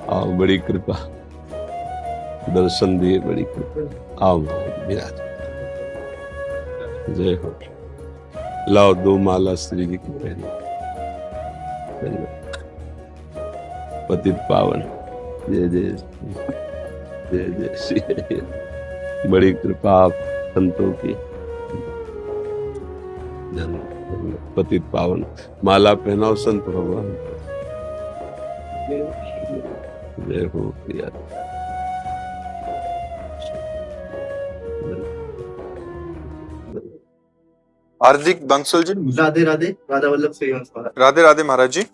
आओ, बड़ी कृपा, दर्शन दिए, बड़ी कृपा। आओ विराज, जय हो। लाओ 2 माला श्री जी की पहनी, पतित पावन, जय जय जय जय श्री। बड़ी कृपा आप संतों की, पतित पावन। माला पहनाओ संत भगवान, जय हो प्रिया। हार्दिक बंसल जी, राधे राधे। राधा वल्लभ से राधे राधे महाराज जी।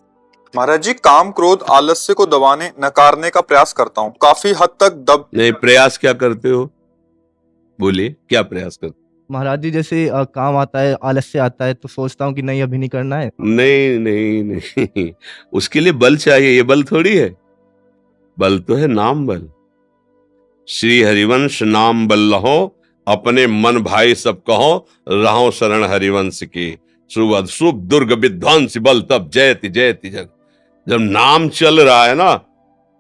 महाराज जी, काम क्रोध आलस्य को दबाने नकारने का प्रयास करता हूँ, काफी हद तक दब। नहीं, प्रयास क्या करते हो, बोलिए क्या प्रयास करते? महाराज जी जैसे काम आता है, आलस्य आता है, तो सोचता हूँ कि नहीं अभी नहीं करना है। नहीं नहीं नहीं, उसके लिए बल चाहिए। ये बल थोड़ी है, बल तो है नाम बल। श्री हरिवंश नाम बल लहो, अपने मन भाई सब कहो, रहो शरण हरिवंश की। शुभ अशुभ दुर्ग विध्वंस बल तब जयति जयति जग। जब नाम चल रहा है ना,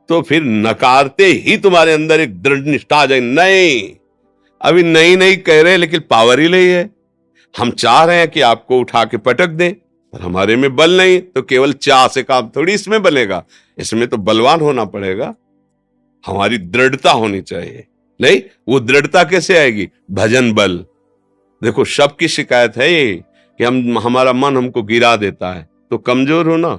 तो फिर नकारते ही तुम्हारे अंदर एक दृढ़ निष्ठा आ जाए। नहीं, अभी नहीं नहीं कह रहे, लेकिन पावर ही नहीं है। हम चाह रहे हैं कि आपको उठा के पटक दें, पर हमारे में बल नहीं, तो केवल चाह से काम थोड़ी इसमें बनेगा। इसमें तो बलवान होना पड़ेगा, हमारी दृढ़ता होनी चाहिए। नहीं, वो दृढ़ता कैसे आएगी? भजन बल। देखो, सबकी शिकायत है ये कि हमारा मन हमको गिरा देता है। तो कमजोर हो ना,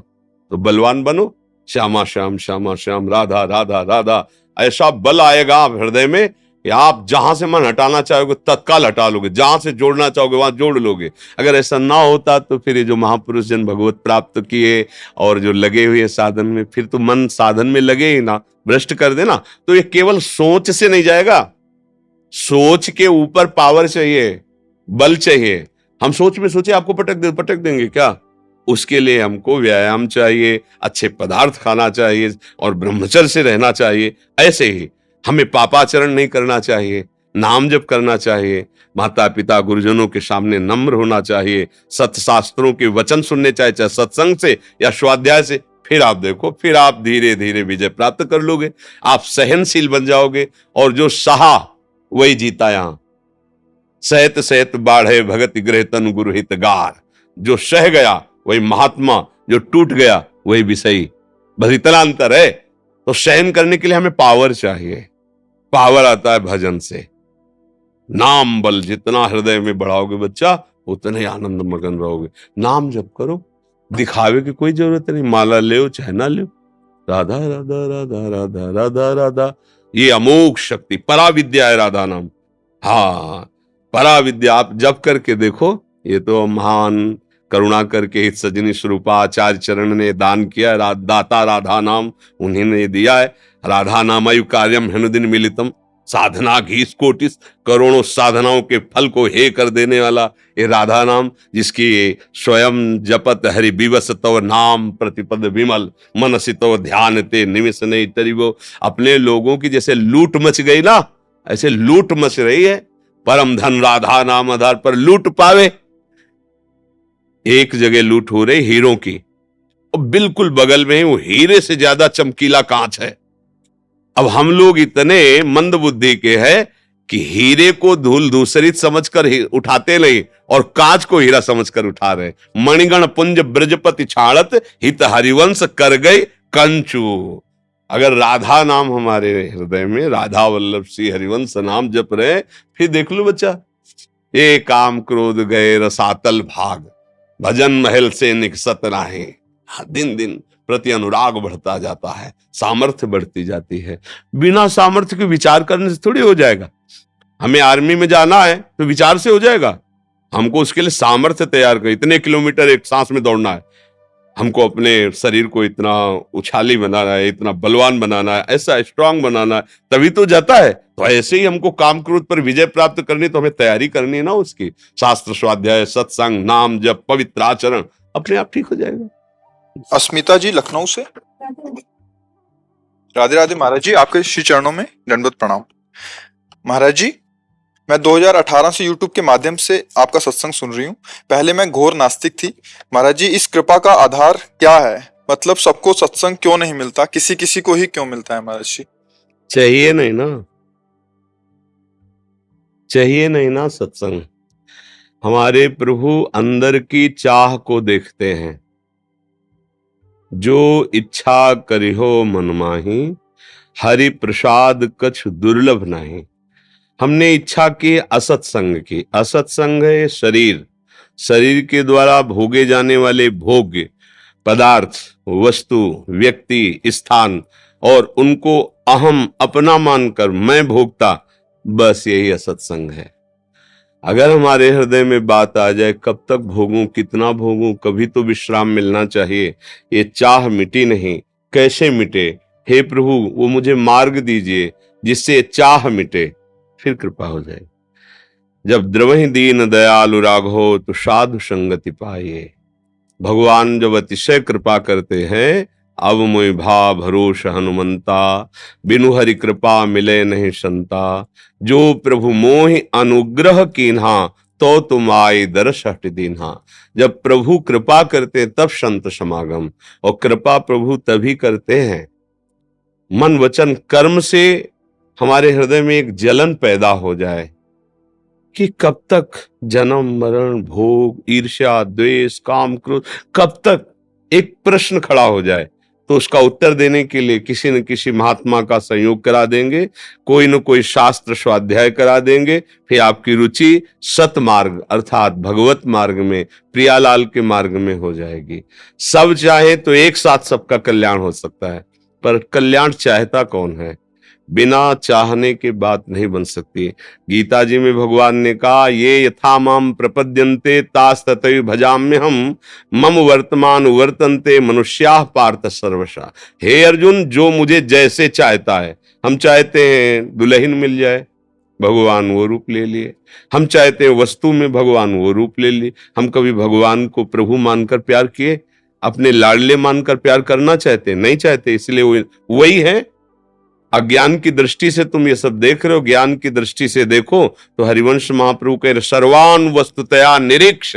तो बलवान बनो। श्यामा श्याम श्यामा श्याम, राधा राधा राधा, ऐसा बल आएगा आप हृदय में कि आप जहां से मन हटाना चाहोगे तत्काल हटा लोगे, जहां से जोड़ना चाहोगे वहां जोड़ लोगे। अगर ऐसा ना होता तो फिर ये जो महापुरुष जन भगवत प्राप्त किए और जो लगे हुए साधन में, फिर तो मन साधन में लगे ही ना, भ्रष्ट कर देना। तो ये केवल सोच से नहीं जाएगा, सोच के ऊपर पावर चाहिए, बल चाहिए। हम सोच में सोचे आपको पटक देंगे क्या? उसके लिए हमको व्यायाम चाहिए, अच्छे पदार्थ खाना चाहिए और ब्रह्मचर्य से रहना चाहिए। ऐसे ही हमें पापाचरण नहीं करना चाहिए, नाम जप करना चाहिए, माता पिता गुरुजनों के सामने नम्र होना चाहिए, सत्य शास्त्रों के वचन सुनने चाहिए, चाहे सत्संग से या स्वाध्याय से। फिर आप देखो, फिर आप धीरे धीरे विजय प्राप्त कर लोगे, आप सहनशील बन जाओगे। और जो सहा वही जीता। यहां सहत सहत बाढ़े भगत गृह तन गुरु हितगार। जो सह गया वही महात्मा, जो टूट गया वही विषयी। बस इतना अंतर है। तो सहन करने के लिए हमें पावर चाहिए। पावर आता है भजन से। नाम बल जितना हृदय में बढ़ाओगे बच्चा, उतने ही आनंद मगन रहोगे। नाम जप करो, दिखावे की कोई जरूरत नहीं। माला ले चाहे ना ले, राधा राधा राधा राधा राधा राधा, ये अमोघ शक्ति पराविद्या है राधा नाम। हाँ, पराविद्या आप जप करके देखो। ये तो महान करुणा करके हित सजनी स्वरूपा आचार्य चरण ने दान किया, दाता राधा नाम उन्हीं ने दिया है। राधा नामयु कार्यम हनुदिन मिलितम, साधना घीस कोटिस, करोड़ों साधनाओं के फल को हे कर देने वाला ये राधा नाम, जिसकी स्वयं जपत हरि विवस तव नाम प्रतिपद विमल, मनसि तव ध्यान ते निमिष नहीं तरिवो। अपने लोगों की जैसे लूट मच गई ना, ऐसे लूट मच रही है। परम धन राधा नाम आधार पर लूट पावे। एक जगह लूट हो रही हीरों की, और बिल्कुल बगल में ही वो हीरे से ज्यादा चमकीला कांच है। अब हम लोग इतने मंद बुद्धि के हैं कि हीरे को धूल धूसरित समझकर उठाते नहीं, और कांच को हीरा समझकर उठा रहे। मणिगण पुंज ब्रजपति छाड़त, हित हरिवंश कर गए कंचू। अगर राधा नाम हमारे हृदय में, राधा वल्लभ श्री हरिवंश नाम जप रहे, फिर देख लो बच्चा, ये काम क्रोध गए रसातल भाग, भजन महल से निकसत नाहे। दिन दिन प्रति अनुराग बढ़ता जाता है, सामर्थ्य बढ़ती जाती है। बिना सामर्थ्य के विचार करने से थोड़ी हो जाएगा। हमें आर्मी में जाना है तो विचार से हो जाएगा? हमको उसके लिए सामर्थ्य तैयार कर, इतने किलोमीटर एक सांस में दौड़ना है, हमको अपने शरीर को इतना उछाली बनाना है, इतना बलवान बनाना है, ऐसा स्ट्रांग बनाना है, तभी तो जाता है। तो ऐसे ही हमको काम क्रोध पर विजय प्राप्त करनी, तो हमें तैयारी करनी है ना उसकी। शास्त्र स्वाध्याय, सत्संग, नाम जप, पवित्र आचरण, अपने आप ठीक हो जाएगा। अस्मिता जी लखनऊ से, राधे राधे महाराज जी, आपके श्री चरणों में दंडवत प्रणाम। महाराज जी, मैं 2018 से YouTube के माध्यम से आपका सत्संग सुन रही हूँ। पहले मैं घोर नास्तिक थी। महाराज जी, इस कृपा का आधार क्या है? मतलब सबको सत्संग क्यों नहीं मिलता, किसी किसी को ही क्यों मिलता है महाराज जी? चाहिए नहीं ना, चाहिए नहीं ना सत्संग। हमारे प्रभु अंदर की चाह को देखते हैं। जो इच्छा करिहो मन माही, हरि प्रसाद कछु दुर्लभ नहीं। हमने इच्छा की असत्संग की। असत्संग है शरीर, शरीर के द्वारा भोगे जाने वाले भोग्य पदार्थ, वस्तु, व्यक्ति, स्थान, और उनको अहम अपना मानकर मैं भोगता, बस यही असत्संग है। अगर हमारे हृदय में बात आ जाए कब तक भोगूं, कितना भोगूं, कभी तो विश्राम मिलना चाहिए, ये चाह मिटी नहीं, कैसे मिटे? हे प्रभु वो मुझे मार्ग दीजिए जिससे चाह मिटे, फिर कृपा हो जाए। जब द्रवहि दीन दयालु राघो तो साधु संगति पाए। भगवान जब अतिशय कृपा करते हैं, अब मोहि भा भरोस हनुमंता, बिनु हरि कृपा मिले नहीं संता। जो प्रभु मोहि अनुग्रह कीन्हा, तो तुम आए दर्श हट दीन्हा। जब प्रभु कृपा करते तब संत समागम, और कृपा प्रभु तभी करते हैं मन वचन कर्म से हमारे हृदय में एक जलन पैदा हो जाए कि कब तक जन्म मरण भोग ईर्ष्या द्वेष काम क्रोध, कब तक एक प्रश्न खड़ा हो जाए, तो उसका उत्तर देने के लिए किसी न किसी महात्मा का संयोग करा देंगे, कोई न कोई शास्त्र स्वाध्याय करा देंगे, फिर आपकी रुचि सतमार्ग अर्थात भगवत मार्ग में, प्रियालाल के मार्ग में हो जाएगी। सब चाहे तो एक साथ सबका कल्याण हो सकता है, पर कल्याण चाहता कौन है? बिना चाहने के बात नहीं बन सकती। गीता जी में भगवान ने कहा, ये यथा माम प्रपद्यन्ते तास तथैव भजाम्य हम, मम वर्तमान वर्तन्ते मनुष्याः पार्थ सर्वशः। हे अर्जुन, जो मुझे जैसे चाहता है, हम चाहते हैं दुल्हन मिल जाए, भगवान वो रूप ले लिए। हम चाहते हैं वस्तु में, भगवान वो रूप ले लिए। हम कभी भगवान को प्रभु मानकर प्यार किए? अपने लाडले मानकर प्यार करना चाहते? नहीं चाहते, इसलिए वही है। अज्ञान की दृष्टि से तुम ये सब देख रहे हो, ज्ञान की दृष्टि से देखो तो हरिवंश महाप्रभु कह रहे, सर्वान वस्तुतया निरीक्ष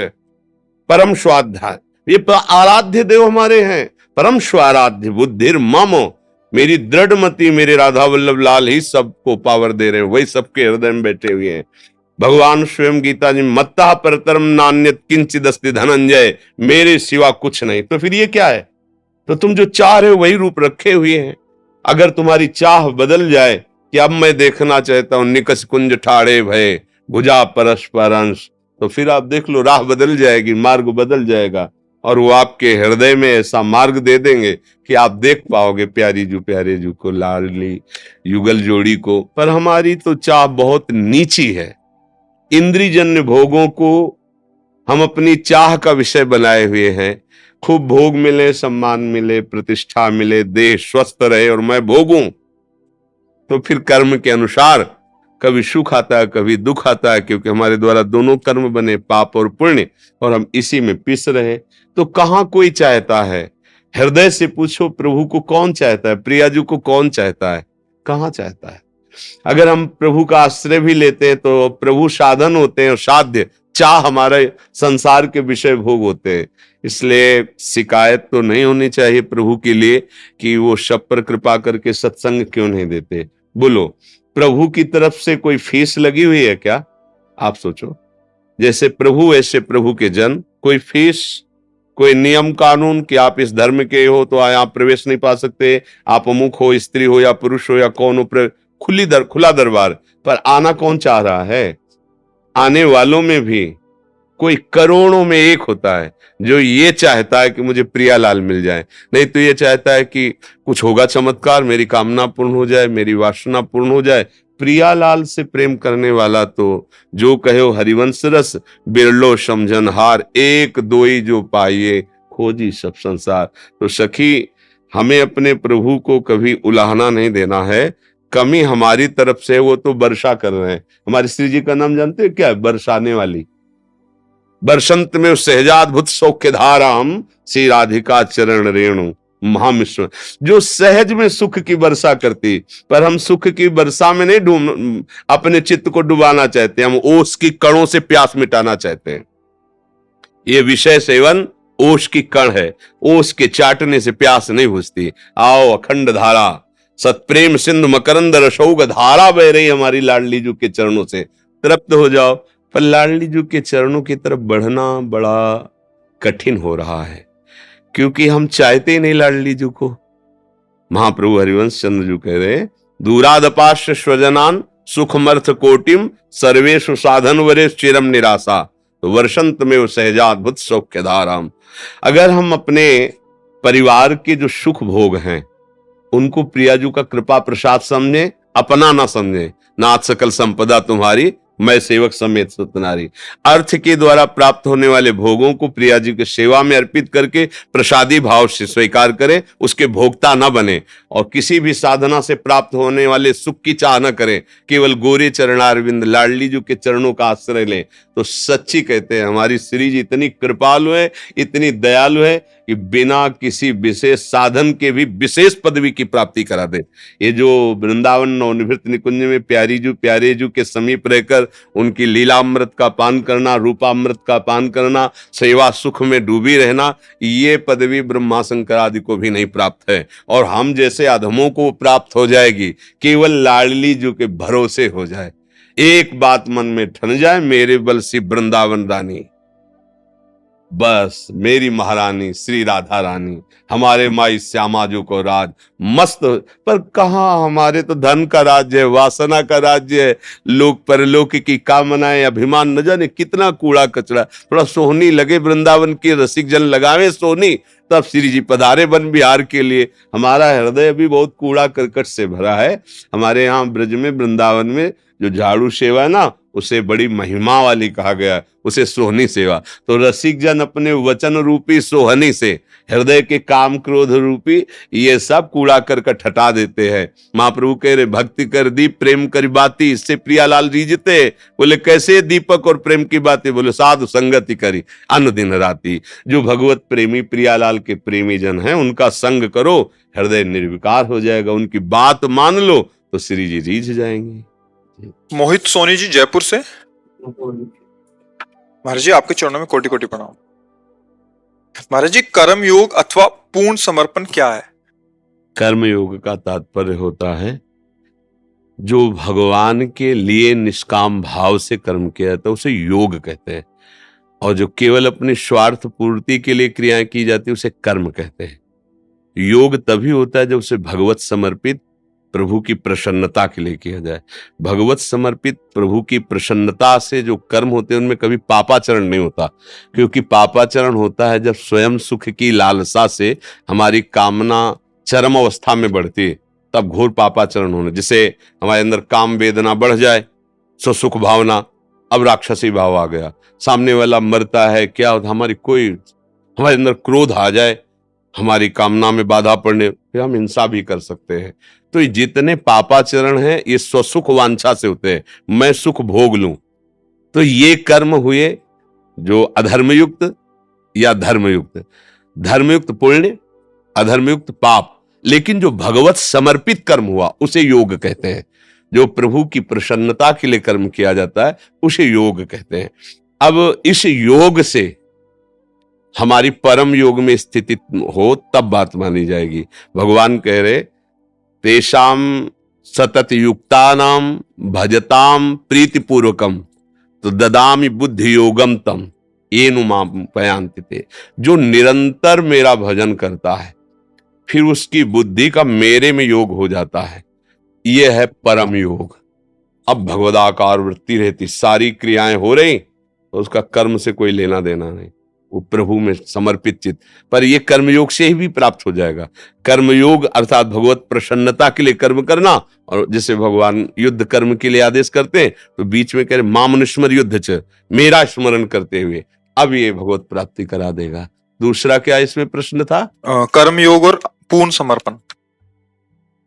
परम स्वाध्याय। ये आराध्य देव हमारे हैं, परम स्वाराध्य बुद्धिर मम, मेरी दृढ़ मति मेरे राधा वल्लभ लाल ही सबको पावर दे रहे हैं, वही सबके हृदय में बैठे हुए हैं। भगवान स्वयं गीता जी मत्ता परतरम नान्यत किंचिद अस्ति धनंजय, मेरे सिवा कुछ नहीं। तो फिर ये क्या है? तो तुम जो चाह रहे हो वही रूप रखे हुए हैं। अगर तुम्हारी चाह बदल जाए कि अब मैं देखना चाहता हूं निकस कुंज ठाड़े भय भुजा परस्पर अंश, तो फिर आप देख लो राह बदल जाएगी, मार्ग बदल जाएगा, और वो आपके हृदय में ऐसा मार्ग दे देंगे कि आप देख पाओगे प्यारी जू प्यारे जू को, लाडली युगल जोड़ी को। पर हमारी तो चाह बहुत नीची है। इंद्रियजन्य भोगों को हम अपनी चाह का विषय बनाए हुए हैं। खूब भोग मिले, सम्मान मिले, प्रतिष्ठा मिले, देह स्वस्थ रहे और मैं भोगूं, तो फिर कर्म के अनुसार कभी सुख आता है कभी दुख आता है, क्योंकि हमारे द्वारा दोनों कर्म बने, पाप और पुण्य, और हम इसी में पिस रहे। तो कहां कोई चाहता है? हृदय से पूछो, प्रभु को कौन चाहता है? प्रियाजू को कौन चाहता है? कहां चाहता है? अगर हम प्रभु का आश्रय भी लेते हैं तो प्रभु साधन होते हैं, साध्य, चाह हमारे संसार के विषय भोग होते हैं। इसलिए शिकायत तो नहीं होनी चाहिए प्रभु के लिए कि वो सब पर कृपा करके सत्संग क्यों नहीं देते। बोलो, प्रभु की तरफ से कोई फीस लगी हुई है क्या? आप सोचो, जैसे प्रभु वैसे प्रभु के जन, कोई फीस, कोई नियम कानून कि आप इस धर्म के हो तो आप प्रवेश नहीं पा सकते, आप अमुक हो, स्त्री हो या पुरुष हो या कौन हो, खुला दरबार। पर आना कौन चाह रहा है? आने वालों में भी कोई करोड़ों में एक होता है जो ये चाहता है कि मुझे प्रियालाल मिल जाए, नहीं तो ये चाहता है कि कुछ होगा चमत्कार, मेरी कामना पूर्ण हो जाए, मेरी वासना पूर्ण हो जाए। प्रियालाल से प्रेम करने वाला तो जो कहो हरिवंश रस बिरलो समझन हार, एक दोई जो पाइए खोजी सब संसार। तो सखी, हमें अपने प्रभु को कभी उलाहना नहीं देना है। कमी हमारी तरफ से, वो तो वर्षा कर रहे हैं। हमारे श्री जी का नाम जानते हैं क्या है? बरसाने वाली। बरसंत में सहजाद्भुत सौख्य धाराम, श्री राधिका चरण रेणु महामिश्र, जो सहज में सुख की वर्षा करती। पर हम सुख की वर्षा में नहीं अपने चित्त को डुबाना चाहते, हम ओस की कणों से प्यास मिटाना चाहते हैं। ये विषय सेवन ओश की कण है, ओश के चाटने से प्यास नहीं बुझती। आओ अखंड धारा सतप्रेम सिंधु मकरंद रसौग धारा बह रही हमारी लाडली जू के चरणों से, तृप्त हो जाओ। पर लाडली जू के चरणों की तरफ बढ़ना बड़ा कठिन हो रहा है, क्योंकि हम चाहते ही नहीं लाडली जू को। महाप्रभु हरिवंश चंद्र जू कह रहे, दूरादपाश्य स्वजनान सुखमर्थ कोटिम सर्वेशु साधन वरे चिरम निराशा, तो वर्षंत में वो सहजाद्भुत सौख्य धाराम। अगर हम अपने परिवार के जो सुख भोग हैं उनको प्रियाजू का कृपा प्रसाद समझे, अपना ना समझे, नाथ सकल संपदा तुम्हारी मैं सेवक समेत सुतनारी, अर्थ के द्वारा प्राप्त होने वाले भोगों को प्रिया जी की सेवा में अर्पित करके प्रसादी भाव से स्वीकार करें, उसके भोक्ता न बने, और किसी भी साधना से प्राप्त होने वाले सुख की चाह न करें, केवल गोरे चरणारविंद लाडली जी के चरणों का आश्रय लें। तो सच्ची कहते हैं हमारी श्री जी इतनी कृपालु है, इतनी दयालु है कि बिना किसी विशेष साधन के भी विशेष पदवी की प्राप्ति करा दे। ये जो वृंदावन नवनिवृत्त निकुंज में प्यारे जू के समीप रहकर उनकी लीलामृत का पान करना, रूपामृत का पान करना, सेवा सुख में डूबी रहना, ये पदवी ब्रह्मा शंकर आदि को भी नहीं प्राप्त है, और हम जैसे अधमों को प्राप्त हो जाएगी केवल लाडली जू के भरोसे हो जाए। एक बात मन में ठन जाए, मेरे बल सी वृंदावन रानी, बस मेरी महारानी श्री राधा रानी, हमारे माई श्यामाजू को राज मस्त। पर कहाँ, हमारे तो धन का राज्य है, वासना का राज्य है, लोक परलोक की कामनाएं, अभिमान, न जाने कितना कूड़ा कचरा। थोड़ा सोहनी लगे वृंदावन के रसिक जन लगावे सोहनी, तब श्री जी पधारे वन बिहार के लिए। हमारा हृदय भी बहुत कूड़ा करकट से भरा है। हमारे यहाँ ब्रज में वृंदावन में जो झाड़ू सेवा है ना, उसे बड़ी महिमा वाली कहा गया, उसे सोहनी सेवा। तो रसिक जन अपने वचन रूपी सोहनी से हृदय के काम क्रोध रूपी ये सब कूड़ा करकट हटा देते हैं। महाप्रभु कह रहे, भक्ति कर दीप प्रेम कर बाती, इससे प्रियालाल रीझते। बोले कैसे दीपक और प्रेम की बातें? बोले साधु संगति करी अन्न दिन राती। जो भगवत प्रेमी प्रियालाल के प्रेमी जन हैं उनका संग करो, हृदय निर्विकार हो जाएगा। उनकी बात मान लो तो श्री जी रीझ जाएंगे। मोहित सोनी जी जयपुर से। महाराज जी आपके चरणों में कोटि कोटि प्रणाम। महाराज जी कर्म योग अथवा पूर्ण समर्पण क्या है? कर्म योग का तात्पर्य होता है जो भगवान के लिए निष्काम भाव से कर्म किया जाता है उसे योग कहते हैं, और जो केवल अपनी स्वार्थ पूर्ति के लिए क्रियाएं की जाती है उसे कर्म कहते हैं। योग तभी होता है जब उसे भगवत समर्पित प्रभु की प्रसन्नता के लिए किया जाए। भगवत समर्पित प्रभु की प्रसन्नता से जो कर्म होते हैं उनमें कभी पापाचरण नहीं होता, क्योंकि पापाचरण होता है जब स्वयं सुख की लालसा से हमारी कामना चरम अवस्था में बढ़ती है, तब घोर पापाचरण होने। जिसे हमारे अंदर काम वेदना बढ़ जाए, सो सुख भावना, अब राक्षसी भाव आ गया, सामने वाला मरता है, क्या होता, हमारे अंदर क्रोध आ जाए, हमारी कामना में बाधा पड़ने, फिर हम हिंसा भी कर सकते हैं। तो ये जितने पापाचरण हैं ये स्वसुख वांछा से होते हैं, मैं सुख भोग लूं। तो ये कर्म हुए जो अधर्मयुक्त या धर्मयुक्त, धर्मयुक्त पुण्य, अधर्मयुक्त पाप। लेकिन जो भगवत समर्पित कर्म हुआ उसे योग कहते हैं। जो प्रभु की प्रसन्नता के लिए कर्म किया जाता है उसे योग कहते हैं। अब इस योग से हमारी परम योग में स्थिति हो तब बात मानी जाएगी। भगवान कह रहे, तेषाम सतत युक्तानाम भजताम प्रीतिपूर्वकम तो ददामि बुद्धि योगम तम येनु माम पयांति ते। जो निरंतर मेरा भजन करता है फिर उसकी बुद्धि का मेरे में योग हो जाता है, यह है परम योग। अब भगवदाकार वृत्ति रहती, सारी क्रियाएं हो रही तो उसका कर्म से कोई लेना देना नहीं, वो प्रभु में समर्पित चित्त। पर ये कर्मयोग से ही भी प्राप्त हो जाएगा। कर्मयोग अर्थात भगवत प्रसन्नता के लिए कर्म करना, और जैसे भगवान युद्ध कर्म के लिए आदेश करते हैं तो बीच में कह रहे मामनुस्मर युद्ध च, मेरा स्मरण करते हुए, अब ये भगवत प्राप्ति करा देगा। दूसरा क्या इसमें प्रश्न था? कर्मयोग और पूर्ण समर्पण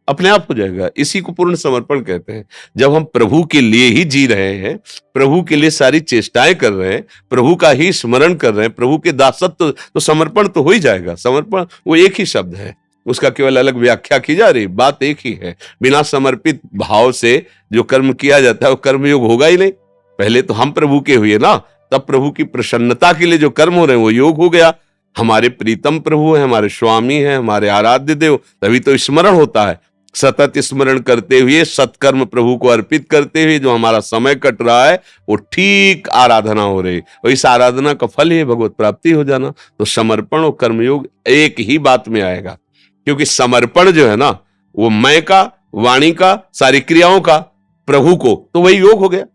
अपने आप हो जाएगा। इसी को पूर्ण समर्पण कहते हैं। जब हम प्रभु के लिए ही जी रहे हैं, प्रभु के लिए सारी चेष्टाएं कर रहे हैं, प्रभु का ही स्मरण कर रहे हैं, प्रभु के दासत्व, तो समर्पण तो हो ही जाएगा। समर्पण वो एक ही शब्द है, उसका केवल अलग व्याख्या की जा रही, बात एक ही है। बिना समर्पित भाव से जो कर्म किया जाता है वो कर्मयोग होगा ही नहीं। पहले तो हम प्रभु के हुए ना, तब प्रभु की प्रसन्नता के लिए जो कर्म हो रहे हैं वो योग हो गया। हमारे प्रीतम प्रभु हैं, हमारे स्वामी हैं, हमारे आराध्य देव, तभी तो स्मरण होता है। सतत स्मरण करते हुए, सत्कर्म प्रभु को अर्पित करते हुए जो हमारा समय कट रहा है वो ठीक आराधना हो रही, और इस आराधना का फल ही भगवत प्राप्ति हो जाना। तो समर्पण और कर्मयोग एक ही बात में आएगा, क्योंकि समर्पण जो है ना वो मैं का, वाणी का, सारी क्रियाओं का प्रभु को, तो वही योग हो गया।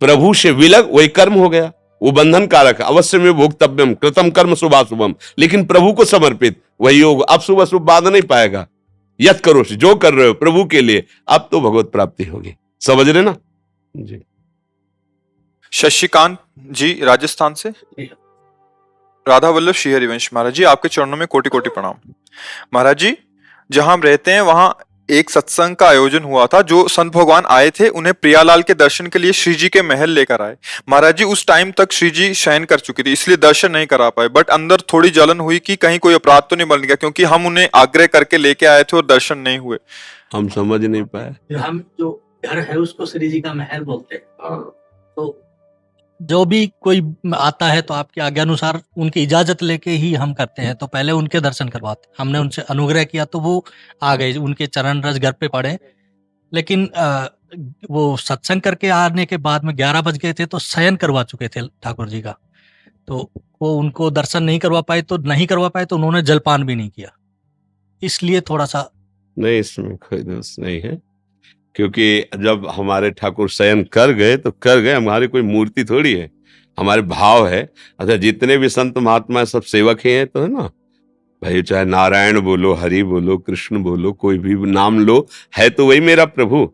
प्रभु से विलग वही कर्म हो गया, वो बंधन कारक है। अवश्य में भोक्तव्यम कृतम कर्म शुभाशुभम, लेकिन प्रभु को समर्पित वही योग। अब शुभ अशुभ बाध नहीं पाएगा। यत करो जो कर रहे हो प्रभु के लिए, अब तो भगवत प्राप्ति होगी। समझ रहे ना जी। शशिकांत जी राजस्थान से। राधा वल्लभ श्री हरिवंश महाराज जी, आपके चरणों में कोटि कोटि प्रणाम। महाराज जी, जहां हम रहते हैं वहां एक सत्संग का आयोजन हुआ था। जो संत भगवान आए थे उन्हें प्रियालाल के दर्शन के लिए श्री जी के महल लेकर आए। महाराज जी, उस टाइम तक श्री जी शयन कर चुकी थी, इसलिए दर्शन नहीं करा पाए। बट अंदर थोड़ी जलन हुई कि कहीं कोई अपराध तो नहीं बन गया, क्योंकि हम उन्हें आग्रह करके लेके आए थे और दर्शन नहीं हुए। हम समझ नहीं पाए। हम जो घर है उसको श्री जी का महल बोलते हैं। तो जो भी कोई आता है तो आपके आज्ञा अनुसार उनकी इजाजत लेके ही हम करते हैं। तो पहले उनके दर्शन करवाते, हमने उनसे अनुग्रह किया तो वो आ गए, उनके चरण रज घर पे पड़े। लेकिन वो सत्संग करके आने के बाद में 11 बज गए थे तो शयन करवा चुके थे ठाकुर जी का, तो वो उनको दर्शन नहीं करवा पाए। तो उन्होंने जलपान भी नहीं किया, इसलिए थोड़ा सा नहीं, इसमें कोई दोष नहीं है, क्योंकि जब हमारे ठाकुर शयन कर गए तो कर गए। हमारी कोई मूर्ति थोड़ी है, हमारे भाव है। अच्छा, जितने भी संत महात्मा सब सेवक ही हैं, तो है ना भाई, चाहे नारायण बोलो, हरि बोलो, कृष्ण बोलो, कोई भी नाम लो, है तो वही मेरा प्रभु।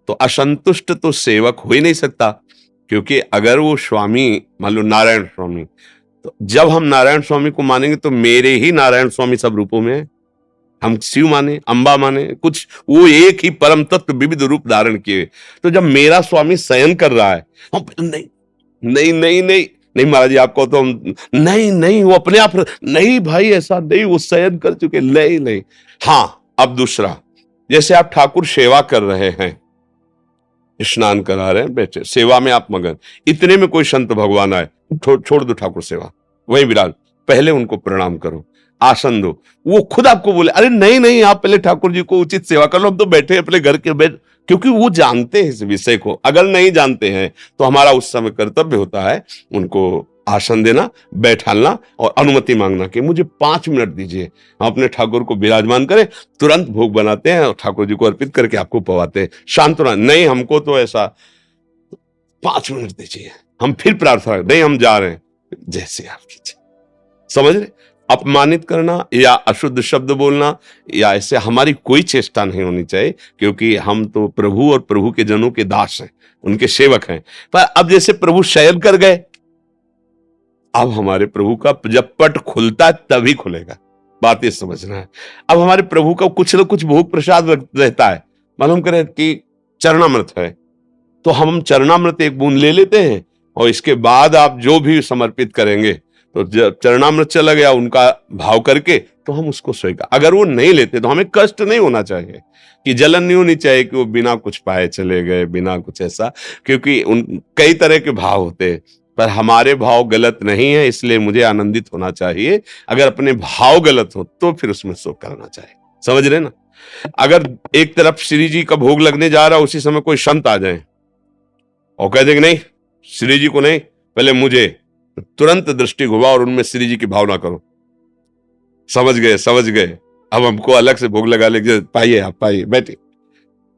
तो असंतुष्ट तो सेवक हो ही नहीं सकता, क्योंकि अगर वो स्वामी मान लो नारायण स्वामी, तो जब हम नारायण स्वामी को मानेंगे तो मेरे ही नारायण स्वामी सब रूपों में है। हम शिव माने, अंबा माने, कुछ वो एक ही परम तत्व विविध रूप धारण किए। तो जब मेरा स्वामी शयन कर रहा है, हम नहीं नहीं नहीं नहीं नहीं महाराज जी, आपको तो हम नहीं नहीं, वो अपने आप नहीं भाई, ऐसा नहीं, वो शयन कर चुके, नहीं नहीं। हाँ, अब दूसरा, जैसे आप ठाकुर सेवा कर रहे हैं, स्नान करा रहे हैं, बैठे सेवा में आप मगन, इतने में कोई संत भगवान आए, छोड़ दो ठाकुर सेवा, वही विराज, पहले उनको प्रणाम करो, आसन दो। वो खुद आपको बोले अरे नहीं नहीं, आप पहले ठाकुर जी को उचित सेवा कर लो, हम तो बैठे अपने घर के बैठ, क्योंकि वो जानते हैं इस विषय को। अगर नहीं जानते हैं तो हमारा उस समय कर्तव्य होता है उनको आसन देना, बैठालना और अनुमति मांगना कि मुझे 5 मिनट दीजिए, हम अपने ठाकुर को विराजमान करें। तुरंत भोग बनाते हैं और ठाकुर जी को अर्पित करके आपको पवाते हैं। शांतना नहीं, हमको तो ऐसा 5 मिनट दीजिए, हम फिर प्रार्थना, नहीं हम जा रहे हैं, जैसे आप कीजिए। समझ रहे? अपमानित करना या अशुद्ध शब्द बोलना या ऐसे हमारी कोई चेष्टा नहीं होनी चाहिए, क्योंकि हम तो प्रभु और प्रभु के जनों के दास हैं, उनके सेवक हैं। पर अब जैसे प्रभु शयन कर गए, अब हमारे प्रभु का जब पट खुलता है तभी खुलेगा, बात ये समझना है। अब हमारे प्रभु का कुछ न कुछ भोग प्रसाद रहता है। मालूम करें कि चरणामृत है, तो हम चरणामृत एक बूंद ले लेते हैं और इसके बाद आप जो भी समर्पित करेंगे, तो जब चरणामृत चला गया उनका भाव करके, तो हम उसको स्वीकार। अगर वो नहीं लेते तो हमें कष्ट नहीं होना चाहिए, कि जलन नहीं होनी चाहिए कि वो बिना कुछ पाए चले गए, बिना कुछ ऐसा, क्योंकि उन कई तरह के भाव होते हैं, पर हमारे भाव गलत नहीं है, इसलिए मुझे आनंदित होना चाहिए। अगर अपने भाव गलत हो तो फिर उसमें शोक करना चाहिए। समझ रहे ना? अगर एक तरफ श्री जी का भोग लगने जा रहा, उसी समय कोई संत आ जाए और कह देंगे नहीं श्री जी को नहीं, पहले मुझे, तुरंत दृष्टि घुमाओ और उनमें श्री जी की भावना करो। समझ गए? समझ गए? अब हमको अलग से भोग लगा लेंगे, पाइए आप, पाइए, बैठिए,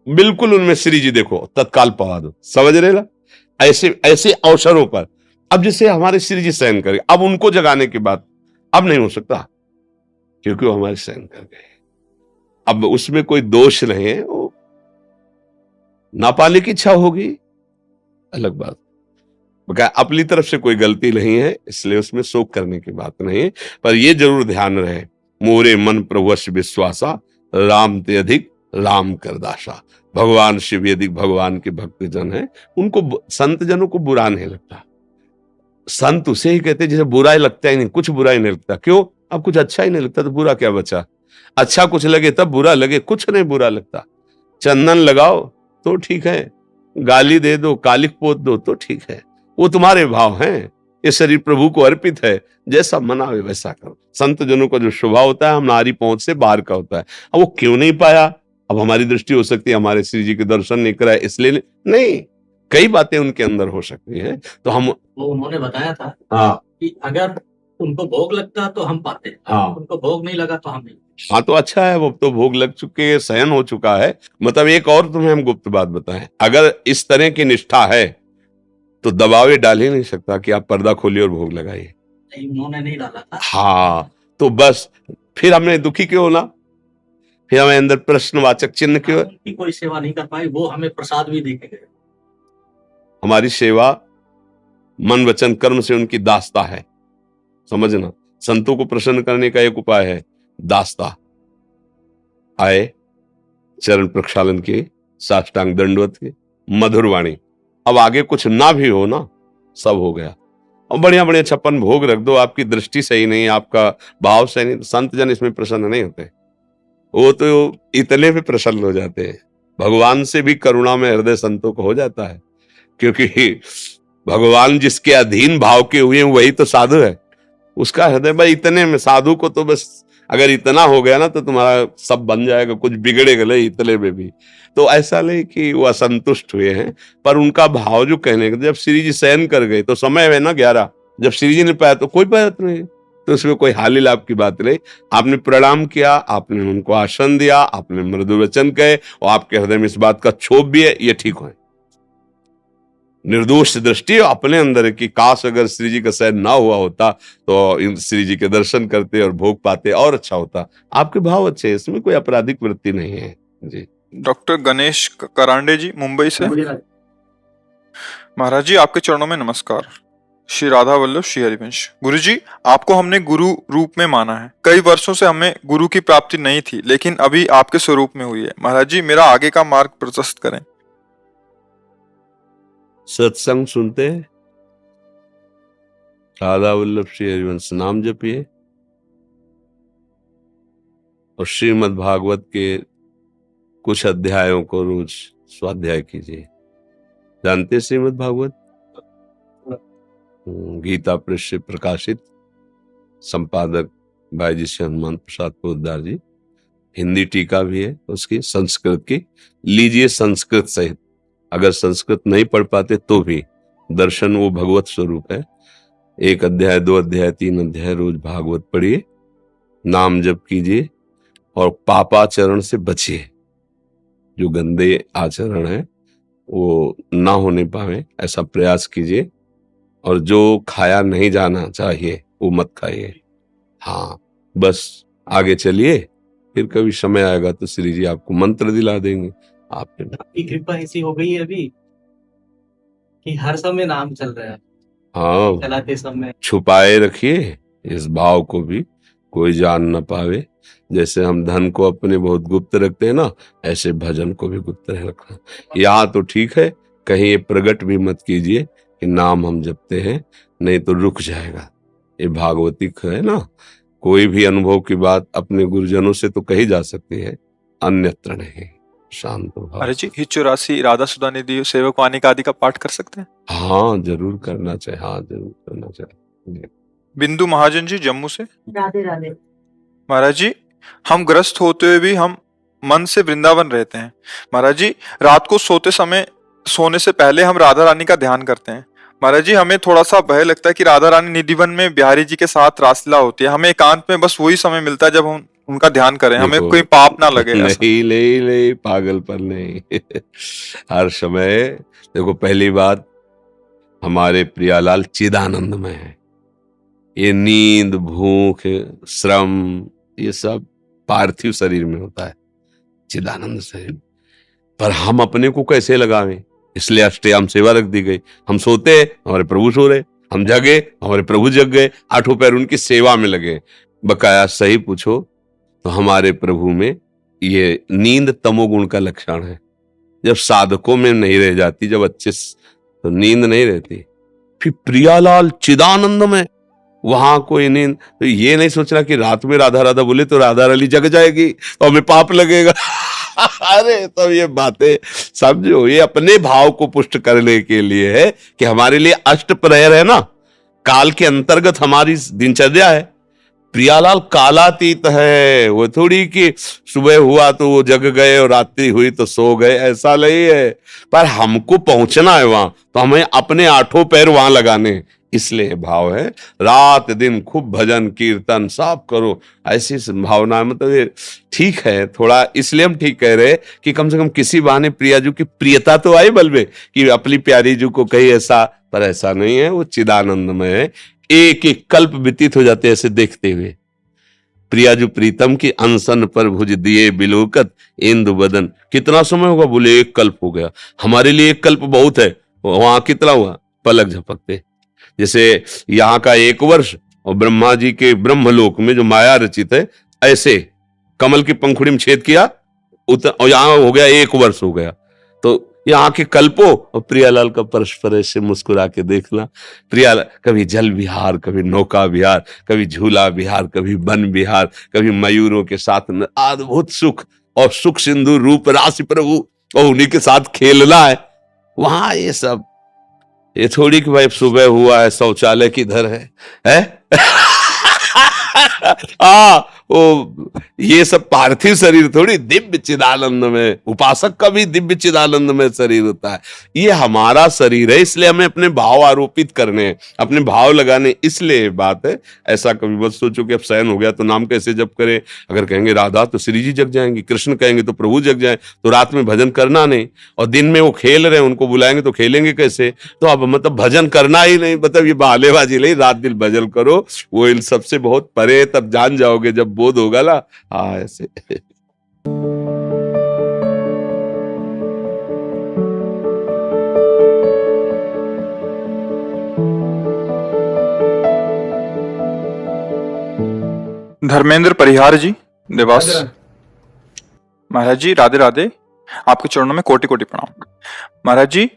बिल्कुल उनमें श्री जी देखो, तत्काल पवा दो। समझ रहे ना? ऐसे ऐसे अवसरों पर अब जैसे हमारे श्री जी शयन करें, अब उनको जगाने के बाद अब नहीं हो सकता, क्योंकि वो हमारे शयन कर गए। अब उसमें कोई दोष नहीं है, वो ना पाने की इच्छा होगी, अलग बात। अपनी तरफ से कोई गलती नहीं है, इसलिए उसमें शोक करने की बात नहीं है। पर यह जरूर ध्यान रहे, मोरे मन प्रभुवश विश्वासा, राम ते अधिक राम कर दासा। भगवान शिव अधिक भगवान के भक्त जन है, उनको संत जनों को बुरा नहीं लगता। संत उसे ही कहते जैसे बुरा ही लगता ही नहीं, कुछ बुरा ही नहीं लगता। क्यों? अब कुछ अच्छा ही नहीं लगता तो बुरा क्या बचा? अच्छा कुछ लगे तब बुरा लगे, कुछ नहीं बुरा लगता। चंदन लगाओ तो ठीक है, गाली दे दो, कालिक पोत दो तो ठीक है, वो तुम्हारे भाव हैं, ये शरीर प्रभु को अर्पित है, जैसा मन आवे वैसा करो। संत जनों का जो स्वभाव होता है हमारी पहुंच से बाहर का होता है। अब वो क्यों नहीं पाया, अब हमारी दृष्टि हो सकती है हमारे श्री जी के दर्शन नहीं कराए इसलिए नहीं, कई बातें उनके अंदर हो सकती है। तो हम वो उन्होंने बताया था हाँ कि अगर उनको भोग लगता तो हम पाते, हाँ उनको भोग नहीं लगा तो हम नहीं। हाँ, तो अच्छा है, वो तो भोग लग चुके, शयन हो चुका है। मतलब एक और तुम्हें हम गुप्त बात बताएं, अगर इस तरह की निष्ठा है तो दबावे डाल ही नहीं सकता कि आप पर्दा खोलिए और भोग लगाइए। नहीं, उन्होंने नहीं डाला था। हाँ, तो बस फिर हमने दुखी क्यों होना, फिर हमें अंदर प्रश्नवाचक चिन्ह क्यों। उनकी कोई सेवा नहीं कर पाई, वो हमें प्रसाद भी देके गए। हमारी सेवा मन वचन कर्म से उनकी दास्ता है, समझना। संतों को प्रसन्न करने का एक उपाय है दास्ता, आए चरण प्रक्षालन के, साष्टांग दंडवत के, मधुर वाणी। अब आगे कुछ ना भी हो ना, सब हो गया। और बढ़िया बढ़िया 56 भोग रख दो, आपकी दृष्टि सही नहीं, आपका भाव सही नहीं, संत जन इसमें प्रसन्न नहीं होते। वो तो इतने पे प्रसन्न हो जाते हैं, भगवान से भी करुणा में हृदय संतों को हो जाता है, क्योंकि भगवान जिसके अधीन भाव के हुए हैं वही तो साधु है। उसका हृदय भाई इतने में, साधु को तो बस अगर इतना हो गया ना तो तुम्हारा सब बन जाएगा, कुछ बिगड़ेगा नहीं इतने में भी। तो ऐसा नहीं कि वो असंतुष्ट हुए हैं, पर उनका भाव जो कहने का, जब श्री जी शयन कर गए तो समय है ना 11, जब श्री जी ने पाया तो कोई बात नहीं, तो उसमें कोई हालि लाभ की बात नहीं। आपने प्रणाम किया, आपने उनको आसन दिया, आपने मृदु वचन कहे, और आपके हृदय में इस बात का क्षोभ भी है, ये ठीक है। निर्दोष दृष्टि अपने अंदर की, काश अगर श्री जी का शयन ना हुआ होता तो इन श्री जी के दर्शन करते और भोग पाते और अच्छा होता। आपके भाव अच्छे, इसमें कोई आपराधिक वृत्ति नहीं है जी। डॉक्टर गणेश करांडे जी मुंबई से। महाराज जी आपके चरणों में नमस्कार। श्री राधा वल्लभ श्री हरिवंश। गुरु जी, आपको हमने गुरु रूप में माना है, कई वर्षों से हमें गुरु की प्राप्ति नहीं थी, लेकिन अभी आपके स्वरूप में हुई है। महाराज जी मेरा आगे का मार्ग प्रशस्त करें। सत्संग सुनते हैं, राधा वल्लभ श्री हरिवंश नाम जपिए, और श्रीमद् भागवत के कुछ अध्यायों को रोज स्वाध्याय कीजिए। जानते श्रीमद् भागवत गीता प्रेस से प्रकाशित, संपादक भाई जी श्री हनुमान प्रसाद पोद्दार जी, हिंदी टीका भी है उसकी, संस्कृत की लीजिए, संस्कृत सहित। अगर संस्कृत नहीं पढ़ पाते तो भी दर्शन वो भगवत स्वरूप है। 1 अध्याय 2 अध्याय 3 अध्याय रोज भागवत पढ़िए, नाम जप कीजिए, और पापाचरण से बचिए। जो गंदे आचरण है वो ना होने पावे ऐसा प्रयास कीजिए, और जो खाया नहीं जाना चाहिए वो मत खाइए। हाँ, बस आगे चलिए, फिर कभी समय आएगा तो श्री जी आपको मंत्र दिला देंगे। आपकी कृपा ऐसी हो गई है अभी कि हर समय नाम चल रहा है। हाँ, चलाते समय छुपाए रखिए इस भाव को भी, कोई जान न पावे। जैसे हम धन को अपने बहुत गुप्त रखते हैं ना, ऐसे भजन को भी गुप्त रखना। यहाँ तो ठीक है, कहीं ये प्रकट भी मत कीजिए कि नाम हम जपते हैं, नहीं तो रुक जाएगा। ये भागवतिक है ना, कोई भी अनुभव की बात अपने गुरुजनों से तो कही जा सकती है, अन्यत्र नहीं। शांत भाव। अरे जी, हित 84 राधा सुधा निधि सेवक वाणी का आदि का पाठ कर सकते हैं? हाँ जरूर करना चाहिए, हाँ जरूर करना चाहिए। बिंदु महाजन जी जम्मू से। राधे राधे। महाराज जी, हम ग्रस्त होते हुए भी हम मन से वृंदावन रहते हैं। महाराज जी, रात को सोते समय सोने से पहले हम राधा रानी का ध्यान करते हैं। महाराज जी, हमें थोड़ा सा भय लगता है कि राधा रानी निधिवन में बिहारी जी के साथ रासलीला होती है, हमें एकांत में बस वही समय मिलता है जब हम उनका ध्यान करें, हमें कोई पाप ना लगे। नहीं नहीं नहीं, पागलपन नहीं। हर समय देखो, पहली बात हमारे प्रियालाल चिदानंद में है। ये नींद, भूख, श्रम, ये सब पार्थिव शरीर में होता है, चिदानंद शरीर। पर हम अपने को कैसे लगावें, इसलिए अष्टयाम सेवा रख दी गई। हम सोते हमारे प्रभु सो रहे, हम जगे हमारे प्रभु जग गए, 8 पैर उनकी सेवा में लगे। बकाया सही पूछो तो हमारे प्रभु में ये नींद तमोगुण का लक्षण है। जब साधकों में नहीं रह जाती, जब अच्छे तो नींद नहीं रहती। फिर प्रियालाल चिदानंद में वहां कोई नींद, तो ये नहीं सोचना कि रात में राधा राधा बोले तो राधा रानी जग जाएगी तो हमें पाप लगेगा। अरे तो ये बातें समझो, ये अपने भाव को पुष्ट करने के लिए है कि हमारे लिए अष्ट प्रहर है ना, काल के अंतर्गत हमारी दिनचर्या है। प्रियालाल कालातीत है, वो थोड़ी कि सुबह हुआ तो वो जग गए और रात्रि हुई तो सो गए, ऐसा नहीं है। पर हमको पहुंचना है वहां, तो हमें अपने आठों पैर वहां लगाने हैं। इसलिए भाव है रात दिन खूब भजन कीर्तन सब करो, ऐसी भावना। मतलब ये ठीक है थोड़ा, इसलिए हम ठीक कह रहे कि कम से कम किसी बहाने प्रियाजू की प्रियता तो आई बल में कि अपनी प्यारी जू को कही ऐसा, पर ऐसा नहीं है। वो चिदानंदमय है, एक एक कल्प व्यतीत हो जाते ऐसे देखते हुए। प्रियाजू प्रीतम की अनसन पर भुज दिए बिलोकत इंदु बदन। कितना समय होगा? बोले 1 कल्प हो गया। हमारे लिए 1 कल्प बहुत है, वहां कितना हुआ? पलक झपकते। जैसे यहाँ का 1 वर्ष और ब्रह्मा जी के ब्रह्मलोक में जो माया रचित है, ऐसे कमल की पंखुड़ी में छेद किया और यहाँ हो गया 1 वर्ष हो गया। तो यहाँ के कल्पों और प्रियालाल का परस्पर ऐसे मुस्कुरा के देखना। प्रियालाल कभी जल विहार, कभी नौका विहार, कभी झूला विहार, कभी वन विहार, कभी मयूरों के साथ अद्भुत सुख, और सुख सिंधु रूप राशि प्रभु, और उन्हीं के साथ खेलना है वहां। ये सब, ये थोड़ी कि भाई सुबह हुआ है शौचालय किधर है? वो ये सब पार्थिव शरीर थोड़ी, दिव्य चिदानंद में उपासक का भी दिव्य चिदानंद में शरीर होता है। ये हमारा शरीर है, इसलिए हमें अपने भाव आरोपित करने हैं, अपने भाव लगाने, इसलिए बात है। ऐसा कभी बस सोचो कि अब शयन हो गया तो नाम कैसे जप करें? अगर कहेंगे राधा तो श्री जी जग जाएंगी, कृष्ण कहेंगे तो प्रभु जग जाए, तो रात में भजन करना नहीं। और दिन में वो खेल रहे हैं, उनको बुलाएंगे तो खेलेंगे कैसे? तो अब मतलब भजन करना ही नहीं, मतलब ये बहानेबाजी नहीं। रात दिन भजन करो, वो इन सबसे बहुत परे, तब जान जाओगे जब बोध होगा ना। हाँ ऐसे। धर्मेंद्र परिहार जी, देवास। महाराज जी राधे राधे, आपके चरणों में कोटि कोटि प्रणाम। महाराज जी,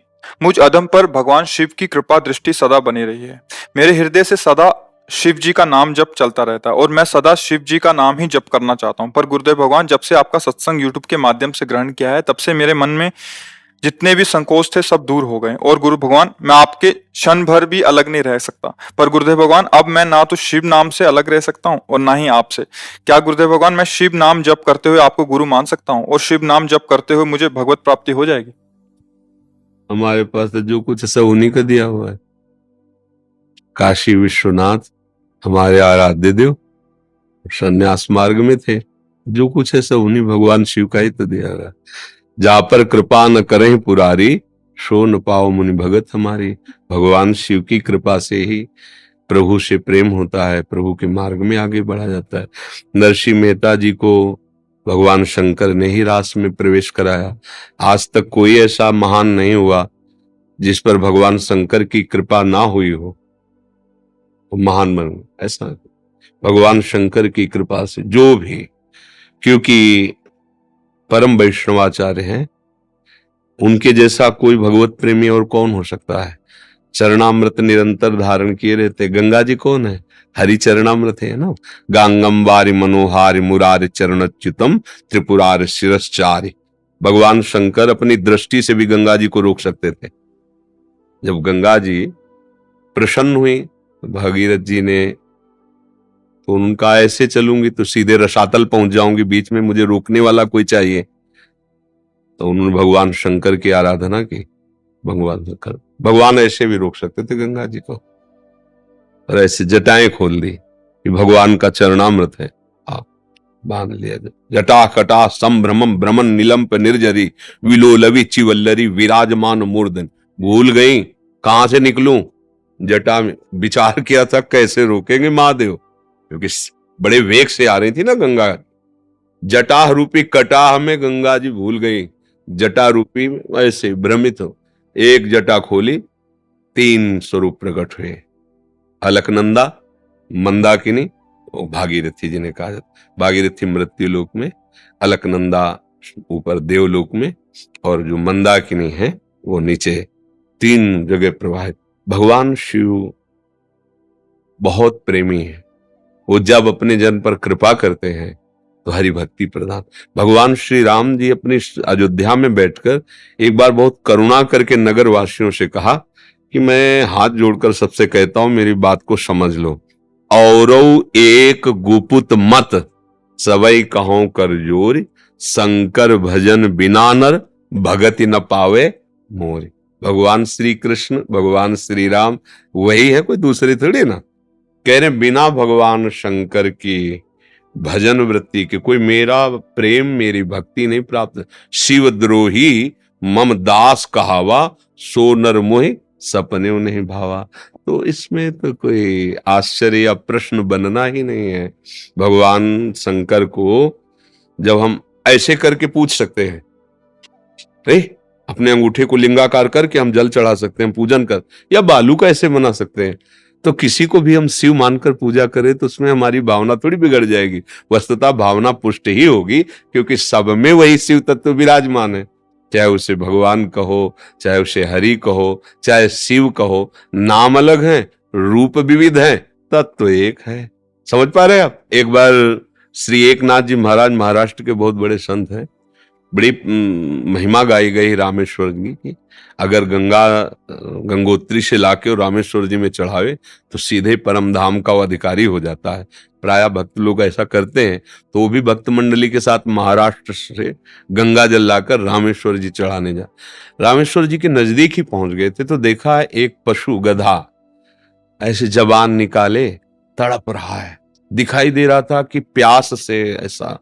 मुझ अधम पर भगवान शिव की कृपा दृष्टि सदा बनी रही है। मेरे हृदय से सदा शिव जी का नाम जप चलता रहता है और मैं सदा शिव जी का नाम ही जप करना चाहता हूँ। पर गुरुदेव भगवान, जब से आपका सत्संग यूट्यूब के माध्यम से ग्रहण किया है, तब से मेरे मन में जितने भी संकोच थे सब दूर हो गए। और गुरु भगवान, मैं आपके क्षण भर भी अलग नहीं रह सकता। पर गुरुदेव भगवान, अब मैं ना तो शिव नाम से अलग रह सकता हूँ और ना ही आपसे। क्या गुरुदेव भगवान, मैं शिव नाम जप करते हुए आपको गुरु मान सकता हूँ और शिव नाम जप करते हुए मुझे भगवत प्राप्ति हो जाएगी? हमारे पास तो जो कुछ है उन्हीं का दिया हुआ है। काशी विश्वनाथ हमारे आराध्य देव संन्यास मार्ग में थे, जो कुछ है सब उन्हीं भगवान शिव का ही तो दिया हुआ। जा पर कृपा न करें पुरारी, सो न पाओ मुनि भगत हमारी। भगवान शिव की कृपा से ही प्रभु से प्रेम होता है, प्रभु के मार्ग में आगे बढ़ा जाता है। नरसिंह मेहता जी को भगवान शंकर ने ही रास में प्रवेश कराया। आज तक कोई ऐसा महान नहीं हुआ जिस पर भगवान शंकर की कृपा ना हुई हो, वो महान बन गया। ऐसा भगवान शंकर की कृपा से जो भी, क्योंकि परम वैष्णवाचार्य हैं, उनके जैसा कोई भगवत प्रेमी और कौन हो सकता है? चरणामृत निरंतर धारण किए रहते। गंगा जी कौन है? हरि चरणामृत है ना। गांगम वारि मनोहारि मुरारि चरणच्युतम त्रिपुरारि शिरश्चारि। भगवान शंकर अपनी दृष्टि से भी गंगा जी को रोक सकते थे। जब गंगा जी प्रसन्न हुई भगीरथ जी ने, तो उनका ऐसे चलूंगी तो सीधे रसातल पहुंच जाऊंगी, बीच में मुझे रोकने वाला कोई चाहिए। तो उन्होंने भगवान शंकर की आराधना की। भगवान ऐसे भी रोक सकते थे गंगा जी को, और ऐसे जटाएं खोल दी कि भगवान का चरणामृत है, आप बांध लिया। जटा कटा संभ्रमम भ्रमण निलंप निर्जरी विलोलवि चिवल्लरी विराजमान मूर्धन। भूल गई कहां से निकलूं, जटा में विचार किया था कैसे रोकेंगे महादेव, क्योंकि बड़े वेग से आ रही थी ना गंगा। जटा रूपी कटाह में गंगा जी भूल गई, जटा रूपी ऐसे भ्रमित हो। एक जटा खोली, 3 स्वरूप प्रकट हुए। अलकनंदा, मंदाकिनी और भागीरथी जी ने कहा जाता। भागीरथी मृत्यु लोक में, अलकनंदा ऊपर देवलोक में, और जो मंदाकिनी है वो नीचे, 3 जगह प्रवाहित। भगवान शिव बहुत प्रेमी है। वो जब अपने जन पर कृपा करते हैं तो हरि भक्ति प्रदान। भगवान श्री राम जी अपनी अयोध्या में बैठकर एक बार बहुत करुणा करके नगर वासियों से कहा कि मैं हाथ जोड़कर सबसे कहता हूं, मेरी बात को समझ लो। औरौ एक गुपुत मत, सबई कहो कर जोर, शंकर भजन बिना नर, भगति न पावे मोर। भगवान श्री कृष्ण, भगवान श्री राम वही है, कोई दूसरे थोड़ी ना। कह रहे बिना भगवान शंकर की भजन वृत्ति के कोई मेरा प्रेम, मेरी भक्ति नहीं प्राप्त। शिवद्रोही मम दास कहावा, सो नर मोहि सपने नहीं भावा। तो इसमें तो कोई आश्चर्य या प्रश्न बनना ही नहीं है। भगवान शंकर को जब हम ऐसे करके पूछ सकते हैं, अपने अंगूठे को लिंगाकार करके हम जल चढ़ा सकते हैं पूजन कर, या बालू का ऐसे बना सकते हैं, तो किसी को भी हम शिव मानकर पूजा करें तो उसमें हमारी भावना थोड़ी बिगड़ जाएगी। वस्तुतः भावना पुष्ट ही होगी, क्योंकि सब में वही शिव तत्व विराजमान है। चाहे उसे भगवान कहो, चाहे उसे हरि कहो, चाहे शिव कहो, नाम अलग है, रूप विविध है, तत्व एक है। समझ पा रहे हैं आप? एक बार श्री एकनाथ जी महाराज, महाराष्ट्र के बहुत बड़े संत हैं, बड़ी महिमा गाई गई रामेश्वर जी की। अगर गंगोत्री से लाके और रामेश्वर जी में चढ़ावे तो सीधे परम धाम का वो अधिकारी हो जाता है। प्राय भक्त लोग ऐसा करते हैं, तो वो भी भक्त मंडली के साथ महाराष्ट्र से गंगा जल लाकर रामेश्वर जी चढ़ाने जा। रामेश्वर जी के नजदीक ही पहुंच गए थे तो देखा एक पशु गधा ऐसे जबान निकाले तड़प रहा है, दिखाई दे रहा था कि प्यास से ऐसा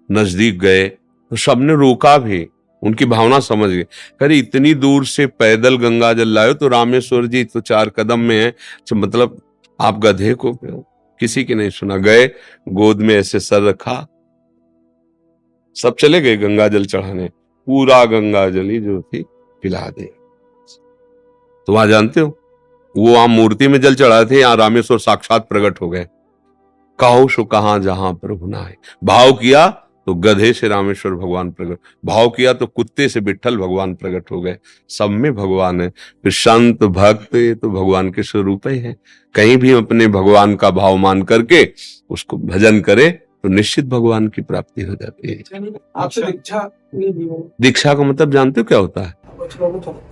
नजदीक गए तो सबने रोका भी, उनकी भावना समझ गए। अरे इतनी दूर से पैदल गंगा जल लाए तो रामेश्वर जी तो 4 कदम में है, तो मतलब आप गधे को किसी की नहीं सुना। गए, गोद में ऐसे सर रखा, सब चले गए गंगा जल चढ़ाने, पूरा गंगा जल ही जो थी पिला दे। तो वहां जानते हो, वो वहां मूर्ति में जल चढ़ाए थे, यहाँ रामेश्वर साक्षात प्रकट हो गए। कहो सो कहां जहां प्रभु नाय। भाव किया तो गधे से रामेश्वर भगवान प्रकट, भाव किया तो कुत्ते से विट्ठल भगवान प्रकट हो गए। सब में भगवान है। फिर संत भक्त ये तो भगवान के स्वरूप ही है। कहीं भी अपने भगवान का भाव मान करके उसको भजन करे तो निश्चित भगवान की प्राप्ति हो जाती है। आपसे दीक्षा का मतलब जानते हो क्या होता है?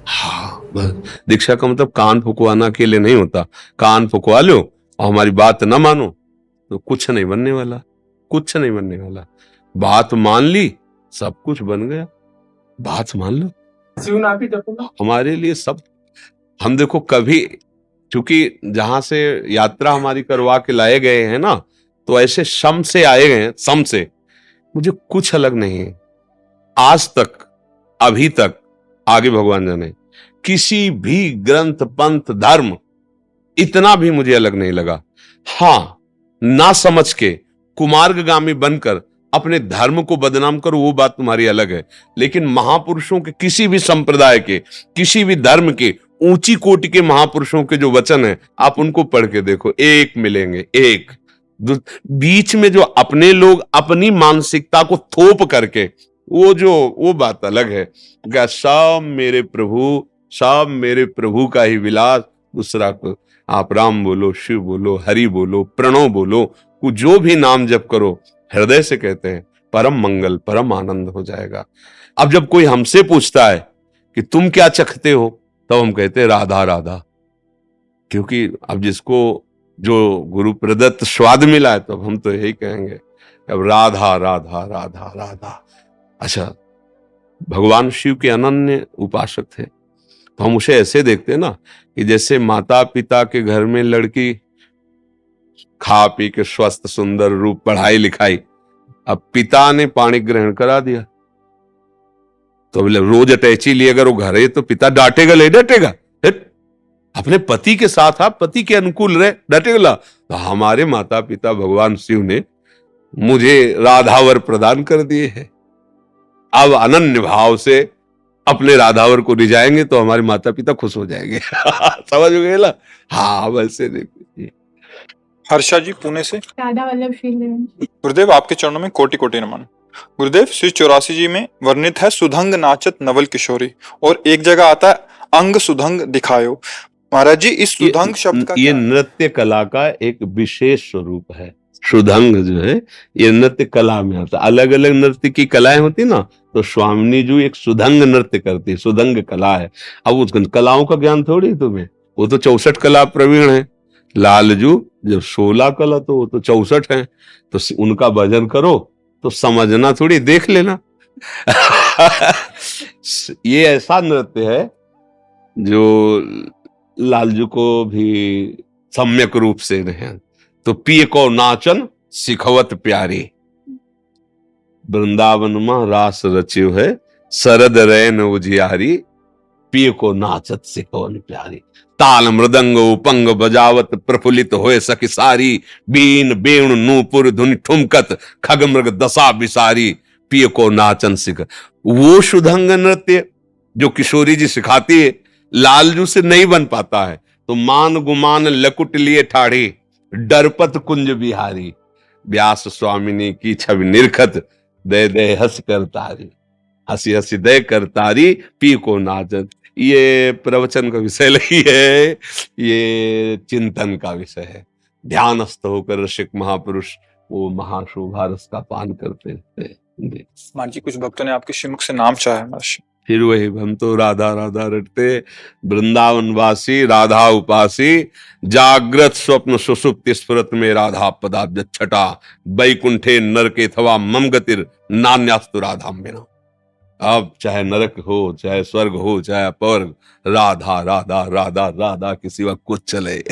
हाँ, बस दीक्षा का मतलब कान फुकवाना के लिए नहीं होता। कान फुकवा लो और हमारी बात ना मानो तो कुछ नहीं बनने वाला, कुछ नहीं बनने वाला। बात मान ली, सब कुछ बन गया। बात मान लो, हमारे लिए सब। हम देखो कभी, क्योंकि जहां से यात्रा हमारी करवा के लाए गए हैं ना, तो ऐसे सम से आए गए हैं, सम से। मुझे कुछ अलग नहीं है आज तक, अभी तक, आगे भगवान जाने, किसी भी ग्रंथ पंथ धर्म इतना भी मुझे अलग नहीं लगा। हाँ, ना समझ के कुमार्गगामी बनकर अपने धर्म को बदनाम करो, वो बात तुम्हारी अलग है। लेकिन महापुरुषों के, किसी भी संप्रदाय के, किसी भी धर्म के, ऊंची कोटि के महापुरुषों के जो वचन है, आप उनको पढ़ के देखो, एक मिलेंगे, एक। बीच में जो अपने लोग अपनी मानसिकता को थोप करके, वो बात अलग है। सब मेरे प्रभु, सब मेरे प्रभु का ही विलास, दूसरा को आप राम बोलो, शिव बोलो, हरि बोलो, प्रणव बोलो, जो भी नाम जप करो, हृदय से कहते हैं, परम मंगल, परम आनंद हो जाएगा। अब जब कोई हमसे पूछता है कि तुम क्या चखते हो, तब हम कहते हैं राधा राधा, क्योंकि अब जिसको जो गुरु प्रदत्त स्वाद मिला है, तो हम तो यही कहेंगे अब राधा राधा राधा राधा। अच्छा, भगवान शिव के अनन्य उपासक थे, तो हम उसे ऐसे देखते हैं ना कि जैसे माता पिता के घर में लड़की खा पी के स्वस्थ सुंदर रूप, पढ़ाई लिखाई, अब पिता ने पाणी ग्रहण करा दिया, तो बोले रोज अटैची लिए अगर वो घर है तो पिता डांटेगा, ले डांटेगा, अपने पति के साथ आप पति के अनुकूल रहे, डांटेगा। तो हमारे माता पिता भगवान शिव ने मुझे राधावर प्रदान कर दिए है। अब अनन्य भाव से अपने राधावर को रिझाएंगे तो हमारे माता पिता खुश हो जाएंगे। समझ गए ना? हाँ, वैसे देखिए। हर्षा जी पुणे से। राधा वल्लभ श्री गुरुदेव, आपके चरणों में कोटि कोटि नमन। गुरुदेव, श्री 84 जी में वर्णित है सुधंग नाचत नवल किशोरी, और एक जगह आता है अंग सुधंग दिखायो। महाराज जी, इस सुधंग शब्द का ये नृत्य कला का एक विशेष स्वरूप है। सुधंग जो है ये नृत्य कला में आता है। अलग अलग नृत्य की कलाएं होती ना, तो स्वामिनी जी एक सुधंग नृत्य करती, सुधंग कला है। अब उस कलाओं का ज्ञान थोड़ी तुम्हें, वो तो 64 कला प्रवीण है। लालजू जब 16 कला तो वो तो 64 है, तो उनका भजन करो तो समझना थोड़ी, देख लेना। ये ऐसा नृत्य है जो लालजू को भी सम्यक रूप से नहीं। तो पिय को नाचन सिखवत प्यारी, वृंदावन में रास रच्यो है, शरद रैन उजियारी, पिय को नाचत सिखवन प्यारी। ताल मृदंग उपंग बजावत प्रफुल्लित होए सखी सारी, बीन बेणु नूपुर धुन ठुमकत खग मृग दशा बिसारी, पिय को नाचन सिख। वो शुद्धंग नृत्य जो किशोरी जी सिखाती है, लालजू से नहीं बन पाता है। तो मान गुमान लकुट लिए ठाढ़ी, डरपत कुंज बिहारी, व्यास स्वामिनी की छवि निरखत, दे दे हंस कर तारी, हंसी हंसी दे कर तारी, पी को नाचत। ये प्रवचन का विषय नहीं है, ये चिंतन का विषय है। ध्यानस्थ होकर रसिक महापुरुष वो महाशोभा रस का पान करते थे। महाराज जी कुछ भक्तों ने आपके श्रीमुख से नाम चाहा है महाराज। फिर वही हम तो राधा राधा रटते, वृंदावन वासी राधा उपासी, जागृत स्वप्न सुसुप्ति स्फुरत में राधा पदाब्ज छटा, बैकुंठे नरके थवा मम गतिर नान्यास्तु राधाम बिना। अब चाहे नरक हो, चाहे स्वर्ग हो, चाहे अपवर्ग, राधा राधा राधा राधा के सिवा कुछ चले।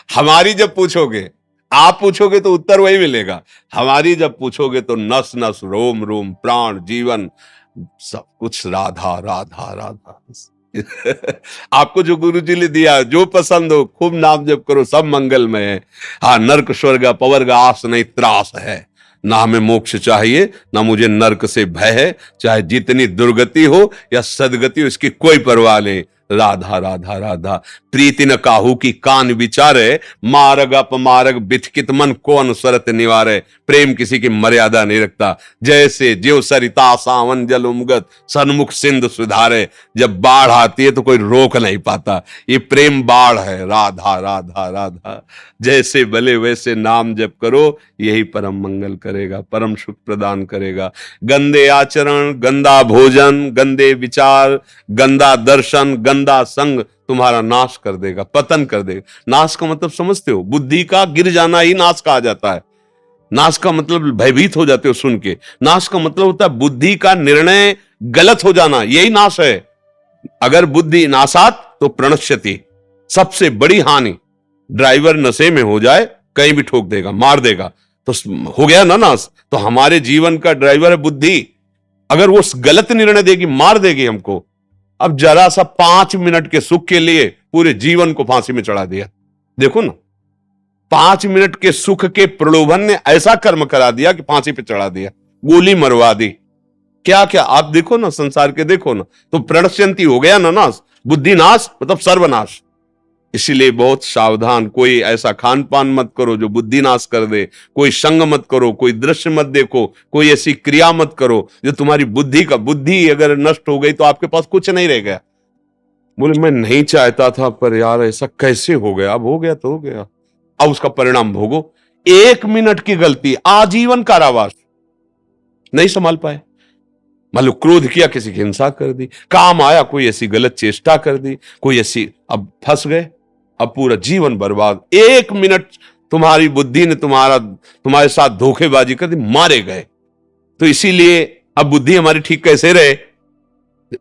हमारी जब पूछोगे, आप पूछोगे तो उत्तर वही मिलेगा। हमारी जब पूछोगे तो नस नस रोम रोम प्राण जीवन सब कुछ राधा राधा राधा। आपको जो गुरु जी ने दिया, जो पसंद हो, खूब नाम जप करो, सब मंगलमय है। हाँ, नरक स्वर्ग अपवर्ग आस नहीं त्रास है, ना हमें मोक्ष चाहिए, ना मुझे नरक से भय है। चाहे जितनी दुर्गति हो या सदगति हो, इसकी कोई परवाह नहीं। राधा राधा राधा। प्रीति न काहू की कान विचारे, मार्ग अपमार्ग बिथकित मन को अनुसरत निवारे। प्रेम किसी की मर्यादा नहीं रखता, जैसे ज्यो सरिता सावन जल उमगत, सन्मुख सिंधु सुधारे। जब बाढ़ आती है तो कोई रोक नहीं पाता, ये प्रेम बाढ़ है। राधा राधा राधा। जैसे भले वैसे नाम जप करो, यही परम मंगल करेगा, परम सुख प्रदान करेगा। गंदे आचरण, गंदा भोजन, गंदे विचार, गंदा दर्शन, गंदा संग तुम्हारा नाश कर देगा, पतन कर देगा। नाश का मतलब समझते हो? बुद्धि का गिर जाना ही नाश कहा जाता है। नाश का मतलब भयभीत हो जाते हो सुन के। नाश का मतलब होता है बुद्धि का निर्णय गलत हो जाना, यही नाश है। अगर बुद्धि नाशात तो प्रणश्यति, सबसे बड़ी हानि। ड्राइवर नशे में हो जाए, कहीं भी ठोक देगा, मार देगा, तो हो गया ना नाश। तो हमारे जीवन का ड्राइवर है बुद्धि। अगर वो गलत निर्णय देगी, मार देगी हमको। अब जरा सा 5 मिनट के सुख के लिए पूरे जीवन को फांसी में चढ़ा दिया। देखो ना, 5 मिनट के सुख के प्रलोभन ने ऐसा कर्म करा दिया कि फांसी पे चढ़ा दिया, गोली मरवा दी। क्या क्या आप देखो ना, संसार के देखो ना। तो प्रणश्यंती हो गया ना नाश, बुद्धि नाश मतलब सर्वनाश। इसीलिए बहुत सावधान, कोई ऐसा खान पान मत करो जो बुद्धि नाश कर दे, कोई संग मत करो, कोई दृश्य मत देखो, कोई ऐसी क्रिया मत करो जो तुम्हारी बुद्धि अगर नष्ट हो गई तो आपके पास कुछ नहीं रह गया। बोले मैं नहीं चाहता था, पर यार ऐसा कैसे हो गया, अब हो गया तो हो गया, अब उसका परिणाम भोगो। 1 मिनट की गलती, आजीवन कारावास। नहीं संभाल पाए, मान लो क्रोध किया, किसी की हिंसा कर दी, काम आया, कोई ऐसी गलत चेष्टा कर दी, कोई ऐसी, अब फंस गए, अब पूरा जीवन बर्बाद। 1 मिनट तुम्हारी बुद्धि ने तुम्हारे साथ धोखेबाजी कर दी, मारे गए। तो इसीलिए अब बुद्धि हमारी ठीक कैसे रहे?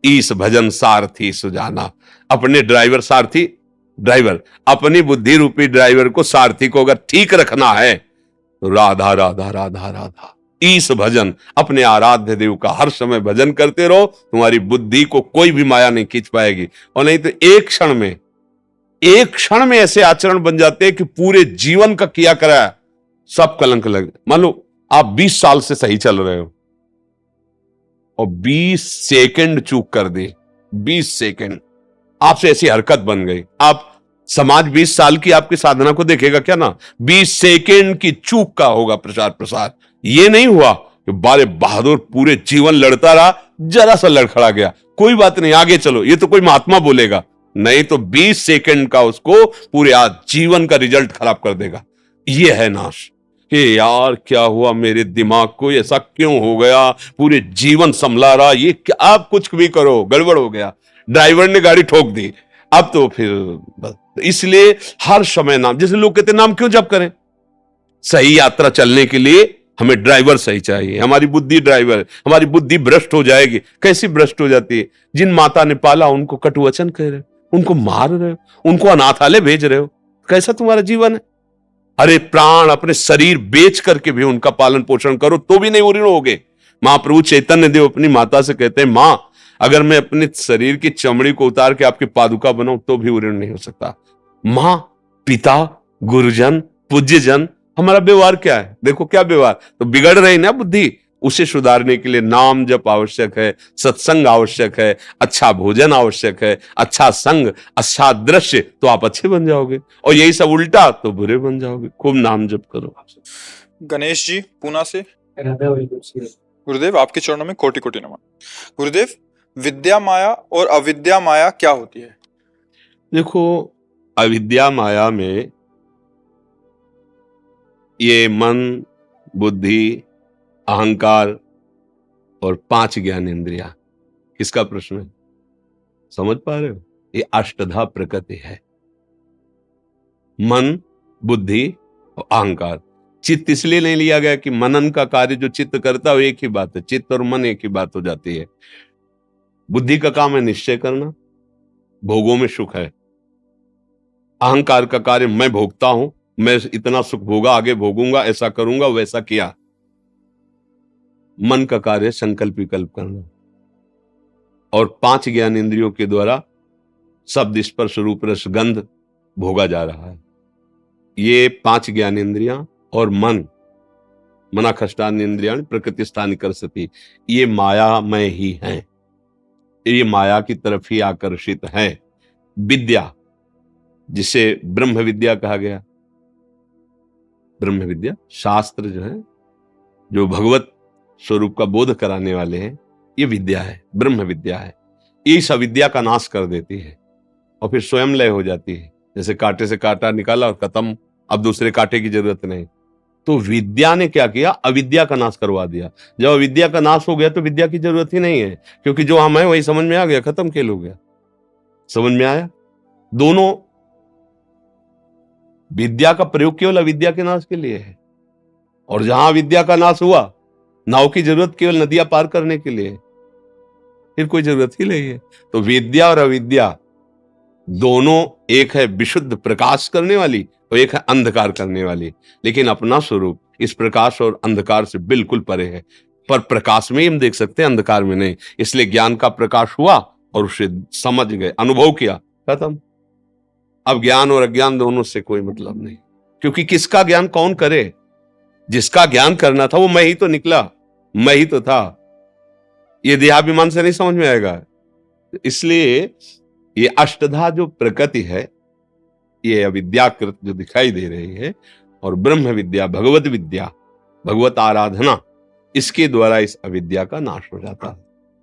ईस भजन सारथी सुजाना। अपने ड्राइवर अपनी बुद्धि रूपी ड्राइवर को, सारथी को अगर ठीक रखना है तो राधा राधा राधा राधा। ईस भजन, अपने आराध्य देव का हर समय भजन करते रहो, तुम्हारी बुद्धि को कोई भी माया नहीं खींच पाएगी। और नहीं तो एक क्षण में ऐसे आचरण बन जाते हैं कि पूरे जीवन का किया कराया सब कलंक लगे। मान लो आप 20 साल से सही चल रहे हो और 20 सेकंड चूक कर दे, 20 सेकंड आपसे ऐसी हरकत बन गई, आप समाज 20 साल की आपकी साधना को देखेगा क्या ना? 20 सेकंड की चूक का होगा प्रचार प्रसार। ये नहीं हुआ कि बारे बहादुर पूरे जीवन लड़ता रहा, जरा सा लड़खड़ा गया, कोई बात नहीं आगे चलो, ये तो कोई महात्मा बोलेगा। नहीं तो 20 सेकंड का उसको पूरे आज जीवन का रिजल्ट खराब कर देगा। ये है नाश। कि यार क्या हुआ मेरे दिमाग को, ऐसा क्यों हो गया, पूरे जीवन संभला रहा, ये क्या, आप कुछ भी करो गड़बड़ हो गया, ड्राइवर ने गाड़ी ठोक दी, अब तो फिर बस। इसलिए हर समय नाम, जैसे लोग कहते हैं नाम क्यों जप करें, सही यात्रा चलने के लिए हमें ड्राइवर सही चाहिए, हमारी बुद्धि ड्राइवर, हमारी बुद्धि भ्रष्ट हो जाएगी। कैसी भ्रष्ट हो जाती है, जिन माता ने पाला उनको कटुवचन कह रहे हो, उनको मार रहे हो, उनको अनाथालय भेज रहे हो, कैसा तुम्हारा जीवन है। अरे प्राण अपने शरीर बेच करके भी उनका पालन पोषण करो तो भी नहीं उऋण होगे। महाप्रभु चैतन्य देव अपनी माता से कहते हैं, मां अगर मैं अपने शरीर की चमड़ी को उतार के आपकी पादुका बनाऊं तो भी उऋण नहीं हो सकता। मां, पिता, गुरुजन, पूज्यजन, हमारा व्यवहार क्या है, देखो क्या व्यवहार, तो बिगड़ रही ना बुद्धि, उसे सुधारने के लिए नाम जप आवश्यक है, सत्संग आवश्यक है, अच्छा भोजन आवश्यक है, अच्छा संग, अच्छा दृश्य, तो आप अच्छे बन जाओगे, और यही सब उल्टा तो बुरे बन जाओगे। खूब नाम जप करो। गणेश जी पूना से, राधा वल्लभ श्री गुरुदेव आपके चरणों में कोटि कोटि नमन। गुरुदेव, विद्या माया और अविद्या माया क्या होती है? देखो, अविद्या माया में ये मन, बुद्धि, अहंकार और 5 ज्ञान इंद्रियां, किसका प्रश्न है, समझ पा रहे हो, ये अष्टधा प्रकृति है। मन, बुद्धि और अहंकार। चित्त इसलिए नहीं लिया गया कि मनन का कार्य जो चित्त करता है वो एक ही बात है, चित्त और मन एक ही बात हो जाती है। बुद्धि का काम है निश्चय करना, भोगों में सुख है। अहंकार का कार्य मैं भोगता हूं, मैं इतना सुख भोगा, आगे भोगूंगा, ऐसा करूंगा, वैसा किया। मन का कार्य संकल्प विकल्प करना, और 5 ज्ञान इंद्रियों के द्वारा शब्द, स्पर्श, रूप, रस, गंध भोगा जा रहा है। ये 5 ज्ञान इंद्रियां और मन, मनाखष्टान इंद्रियां प्रकृति स्थान कर सती, ये मायामय ही हैं, ये माया की तरफ ही आकर्षित है। विद्या, जिसे ब्रह्म विद्या कहा गया, ब्रह्म विद्या शास्त्र जो है, जो भगवत स्वरूप का बोध कराने वाले हैं, ये विद्या है, ब्रह्म विद्या है। ये इस अविद्या का नाश कर देती है और फिर स्वयं लय हो जाती है। जैसे कांटे से कांटा निकाला और खत्म, अब दूसरे कांटे की जरूरत नहीं। तो विद्या ने क्या किया, अविद्या का नाश करवा दिया। जब अविद्या का नाश हो गया तो विद्या की जरूरत ही नहीं है, क्योंकि जो हम है वही समझ में आ गया, खत्म, खेल हो गया। समझ में आया? दोनों, विद्या का प्रयोग केवल अविद्या के नाश के लिए है, और जहां विद्या का नाश हुआ, नाव की जरूरत केवल नदियां पार करने के लिए, फिर कोई जरूरत ही नहीं है। तो विद्या और अविद्या दोनों, एक है विशुद्ध प्रकाश करने वाली और एक है अंधकार करने वाली, लेकिन अपना स्वरूप इस प्रकाश और अंधकार से बिल्कुल परे है। पर प्रकाश में ही हम देख सकते हैं, अंधकार में नहीं। इसलिए ज्ञान का प्रकाश हुआ और उसे समझ गए, अनुभव किया, खत्म। अब ज्ञान और अज्ञान दोनों से कोई मतलब नहीं, क्योंकि किसका ज्ञान कौन करे, जिसका ज्ञान करना था वो मैं ही तो निकला, मैं ही तो था। ये देहाभिमान से नहीं समझ में आएगा। इसलिए ये अष्टधा जो प्रकृति है, ये अविद्याकृत जो दिखाई दे रही है, और ब्रह्म विद्या, भगवत विद्या, भगवत आराधना, इसके द्वारा इस अविद्या का नाश हो जाता है।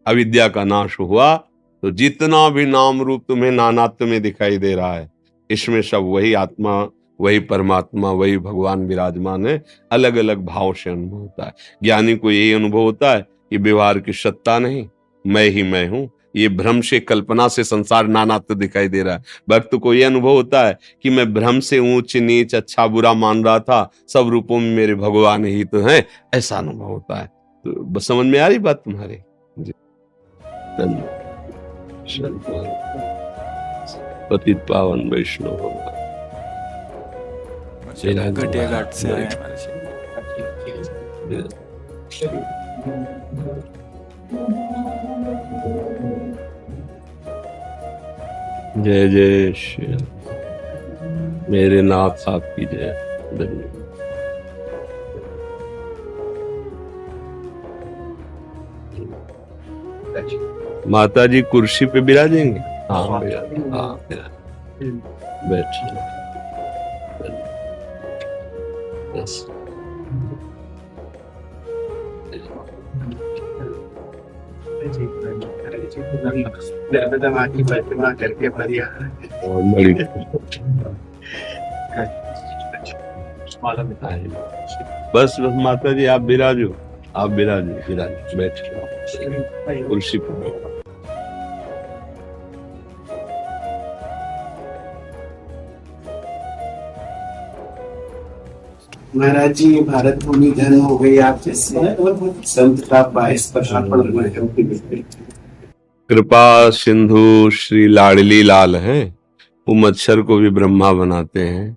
अविद्या का नाश हुआ तो जितना भी नाम रूप तुम्हें नानात्व में दिखाई दे रहा है, इसमें सब वही आत्मा, वही परमात्मा, वही भगवान विराजमान है। अलग अलग भाव से अनुभव होता है। ज्ञानी को यही अनुभव होता है कि व्यवहार की सत्ता नहीं, मैं ही मैं हूं। ये भ्रम से, कल्पना से संसार नानात्व दिखाई दे रहा है। भक्त को यह अनुभव होता है कि मैं भ्रम से ऊंच नीच, अच्छा बुरा मान रहा था, सब रूपों में मेरे भगवान ही तो हैं, ऐसा अनुभव होता है। तो बस समझ में आ रही बात तुम्हारी? पतित पावन वैष्णव घटिया घाट से आए हैं जय जय श्री मेरे नाथ आपकी जय। धन्यवाद। माता जी कुर्सी पे विराजेंगे? हाँ, हाँ, बैठ। नर्मदा माँ की प्रतिमा करके बढ़िया। और बड़ी बस माता जी आप विराजो, आप विराजो, बैठ कुर्सी पर। महाराज जी, भारत भूमि धन हो गई आप जैसे संत का 22 पर अर्पण हुए। कृपा सिंधु श्री लाडली लाल है, वो मच्छर को भी ब्रह्मा बनाते हैं,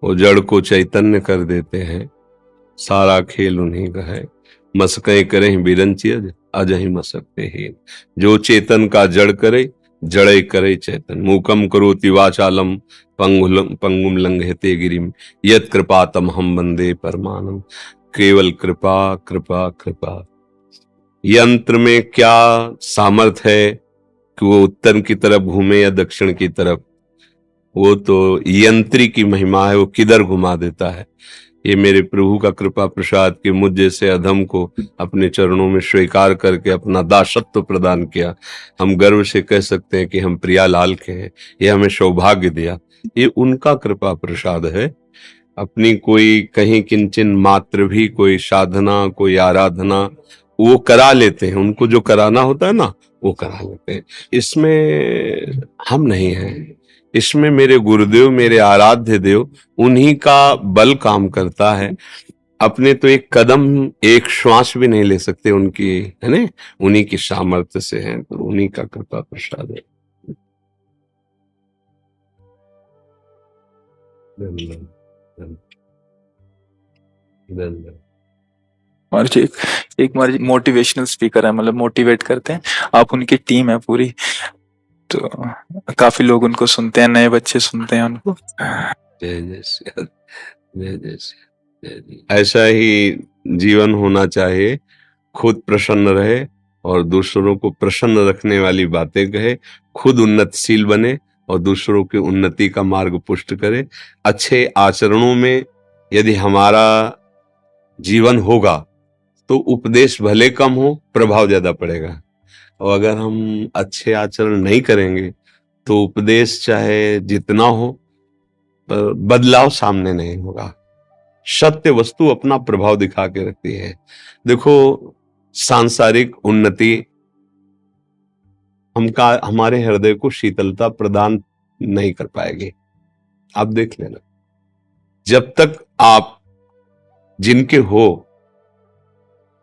वो जड़ को चैतन्य कर देते हैं, सारा खेल उन्हीं का है। मसकें करें बिरंचियज अजहि मसकते ही, जो चेतन का जड़ करे जड़े करे चैतन। मूकम करोति वाचालम पंगुम लंघयते गिरिम यत् कृपातम हम वंदे परमानंद। केवल कृपा कृपा कृपा। यंत्र में क्या सामर्थ है कि वो उत्तर की तरफ घूमे या दक्षिण की तरफ, वो तो यंत्री की महिमा है, वो किधर घुमा देता है। ये मेरे प्रभु का कृपा प्रसाद कि मुझ जैसे अधम को अपने चरणों में स्वीकार करके अपना दासत्व प्रदान किया। हम गर्व से कह सकते हैं कि हम प्रियालाल के हैं, ये हमें सौभाग्य दिया, ये उनका कृपा प्रसाद है। अपनी कोई कहीं किंचन मात्र भी कोई साधना कोई आराधना वो करा लेते हैं, उनको जो कराना होता है ना वो करा लेते हैं। इसमें हम नहीं हैं, इसमें मेरे गुरुदेव मेरे आराध्य देव उन्हीं का बल काम करता है। अपने तो एक कदम एक श्वास भी नहीं ले सकते, उनकी है ना, उन्हीं की सामर्थ्य से है, तो उन्हीं का कृपा प्रसाद है। महाराज जी एक महाराज मोटिवेशनल स्पीकर है, मतलब मोटिवेट करते हैं, आप उनकी टीम है पूरी, तो काफी लोग उनको सुनते हैं, नए बच्चे सुनते हैं उनको। जय जय श्री, जय जय श्री, जय जय। ऐसा ही जीवन होना चाहिए, खुद प्रसन्न रहे और दूसरों को प्रसन्न रखने वाली बातें कहे, खुद उन्नतशील बने और दूसरों की उन्नति का मार्ग पुष्ट करे। अच्छे आचरणों में यदि हमारा जीवन होगा तो उपदेश भले कम हो, प्रभाव ज्यादा पड़ेगा। और अगर हम अच्छे आचरण नहीं करेंगे तो उपदेश चाहे जितना हो पर बदलाव सामने नहीं होगा। सत्य वस्तु अपना प्रभाव दिखा के रखती है। देखो सांसारिक उन्नति हमारे हृदय को शीतलता प्रदान नहीं कर पाएगी। आप देख लेना, जब तक आप जिनके हो,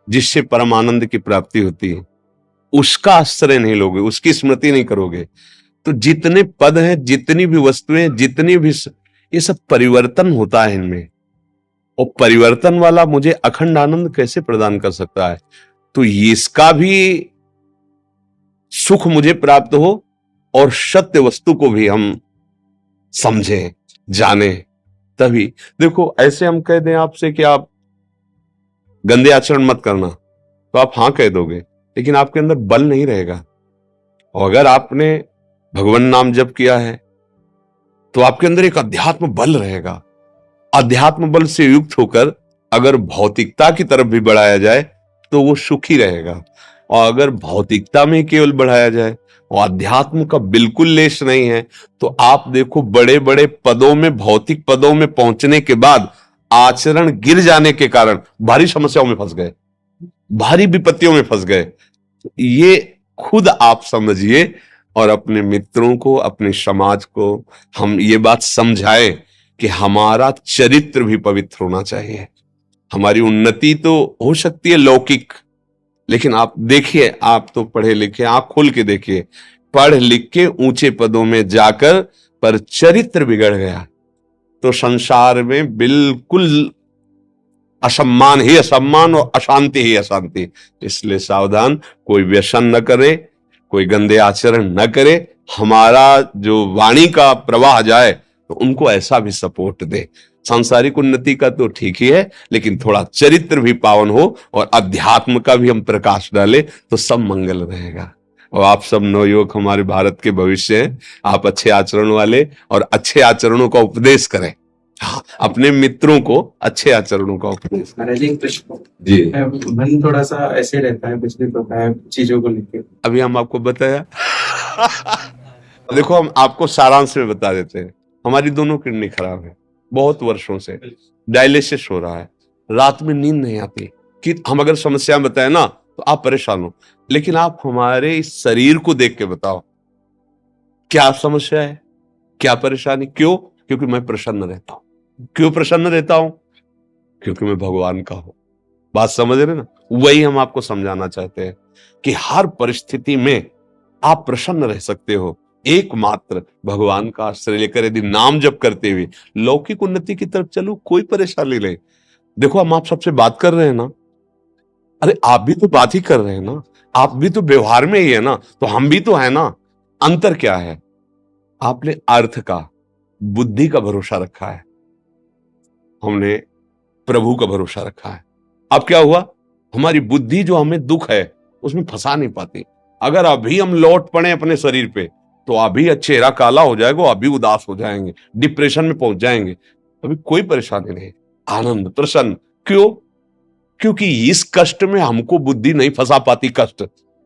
जिससे परमानंद की प्राप्ति होती है, उसका आश्रय नहीं लोगे, उसकी स्मृति नहीं करोगे, तो जितने पद हैं, जितनी भी वस्तुएं, जितनी भी ये सब परिवर्तन होता है इनमें, और परिवर्तन वाला मुझे अखंड आनंद कैसे प्रदान कर सकता है। तो इसका भी सुख मुझे प्राप्त हो और सत्य वस्तु को भी हम समझें जाने, तभी। देखो ऐसे हम कह दें आपसे कि आप गंदे आचरण मत करना, तो आप हां कह दोगे, लेकिन आपके अंदर बल नहीं रहेगा। और अगर आपने भगवान नाम जप किया है तो आपके अंदर एक अध्यात्म बल रहेगा। अध्यात्म बल से युक्त होकर अगर भौतिकता की तरफ भी बढ़ाया जाए तो वो सुखी रहेगा, और अगर भौतिकता में केवल बढ़ाया जाए और अध्यात्म का बिल्कुल लेश नहीं है, तो आप देखो बड़े बड़े पदों में, भौतिक पदों में पहुंचने के बाद आचरण गिर जाने के कारण भारी समस्याओं में फंस गए, भारी विपत्तियों में फंस गए। ये खुद आप समझिए और अपने मित्रों को, अपने समाज को हम ये बात समझाएं कि हमारा चरित्र भी पवित्र होना चाहिए। हमारी उन्नति तो हो सकती है लौकिक, लेकिन आप देखिए, आप तो पढ़े लिखे, आंख खोल के देखिए, पढ़ लिख के ऊंचे पदों में जाकर पर चरित्र बिगड़ गया तो संसार में बिल्कुल असम्मान ही असम्मान और अशांति ही अशांति। इसलिए सावधान, कोई व्यसन न करे, कोई गंदे आचरण न करे। हमारा जो वाणी का प्रवाह जाए तो उनको ऐसा भी सपोर्ट दे। सांसारिक उन्नति का तो ठीक ही है, लेकिन थोड़ा चरित्र भी पावन हो और अध्यात्म का भी हम प्रकाश डाले तो सब मंगल रहेगा। और आप सब नवयुवक हमारे भारत के भविष्य हैं, आप अच्छे आचरण वाले और अच्छे आचरणों का उपदेश करें। हाँ, अपने मित्रों को अच्छे आचरणों का उपदेश महाराज जी प्रश्न जी। मन थोड़ा सा ऐसे रहता है, विचलित होता है चीजों को लेकर। अभी हम आपको बताया देखो हम आपको सारांश में बता देते हैं। हमारी दोनों किडनी खराब है बहुत वर्षों से, डायलिसिस हो रहा है, रात में नींद नहीं आती, कि हम अगर समस्या बताएं ना तो आप परेशान हो, लेकिन आप हमारे इस शरीर को देख के बताओ क्या समस्या है, क्या परेशानी, क्यों? क्योंकि मैं प्रसन्न रहता हूं। क्यों प्रसन्न रहता हूं? क्योंकि मैं भगवान का हूं। बात समझ रहे ना? वही हम आपको समझाना चाहते हैं कि हर परिस्थिति में आप प्रसन्न रह सकते हो, एकमात्र भगवान का आश्रय लेकर यदि नाम जप करते हुए लौकिक उन्नति की तरफ चलो, कोई परेशानी नहीं। देखो हम आप सबसे बात कर रहे हैं ना, अरे आप भी तो बात ही कर रहे हैं ना, आप भी तो व्यवहार में ही है ना, तो हम भी तो है ना। अंतर क्या है? आपने अर्थ का, बुद्धि का भरोसा रखा है, हमने प्रभु का भरोसा रखा है। अब क्या हुआ? हमारी बुद्धि जो हमें दुख है उसमें फंसा नहीं पाती। अगर अभी हम लौट पड़े अपने शरीर पे तो अभी चेहरा काला हो जाएगा, अभी उदास हो जाएंगे, डिप्रेशन में पहुंच जाएंगे। अभी कोई परेशानी नहीं, आनंद, प्रसन्न। क्यों? क्योंकि इस कष्ट में हमको बुद्धि नहीं फंसा पाती। कष्ट,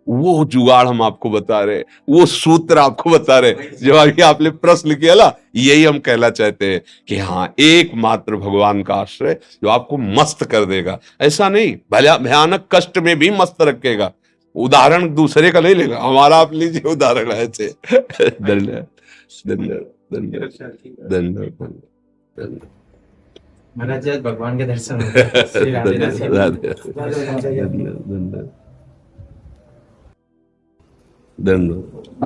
वो जुगाड़ हम आपको बता रहे, वो सूत्र आपको बता रहे जो अभी आपने प्रश्न किया ना, यही हम कहना चाहते हैं कि हाँ, एकमात्र भगवान का आश्रय जो आपको मस्त कर देगा। ऐसा नहीं भला भयानक कष्ट में भी मस्त रखेगा। उदाहरण दूसरे का नहीं लेगा, हमारा आप लीजिए उदाहरण ऐसे। धन्यवाद, धन्यवाद, धन्यवाद, धन्यवाद, धन्यवाद। महाराज जी, आज भगवान के दर्शन हो गए। श्री राधे राधे। धन्यवाद।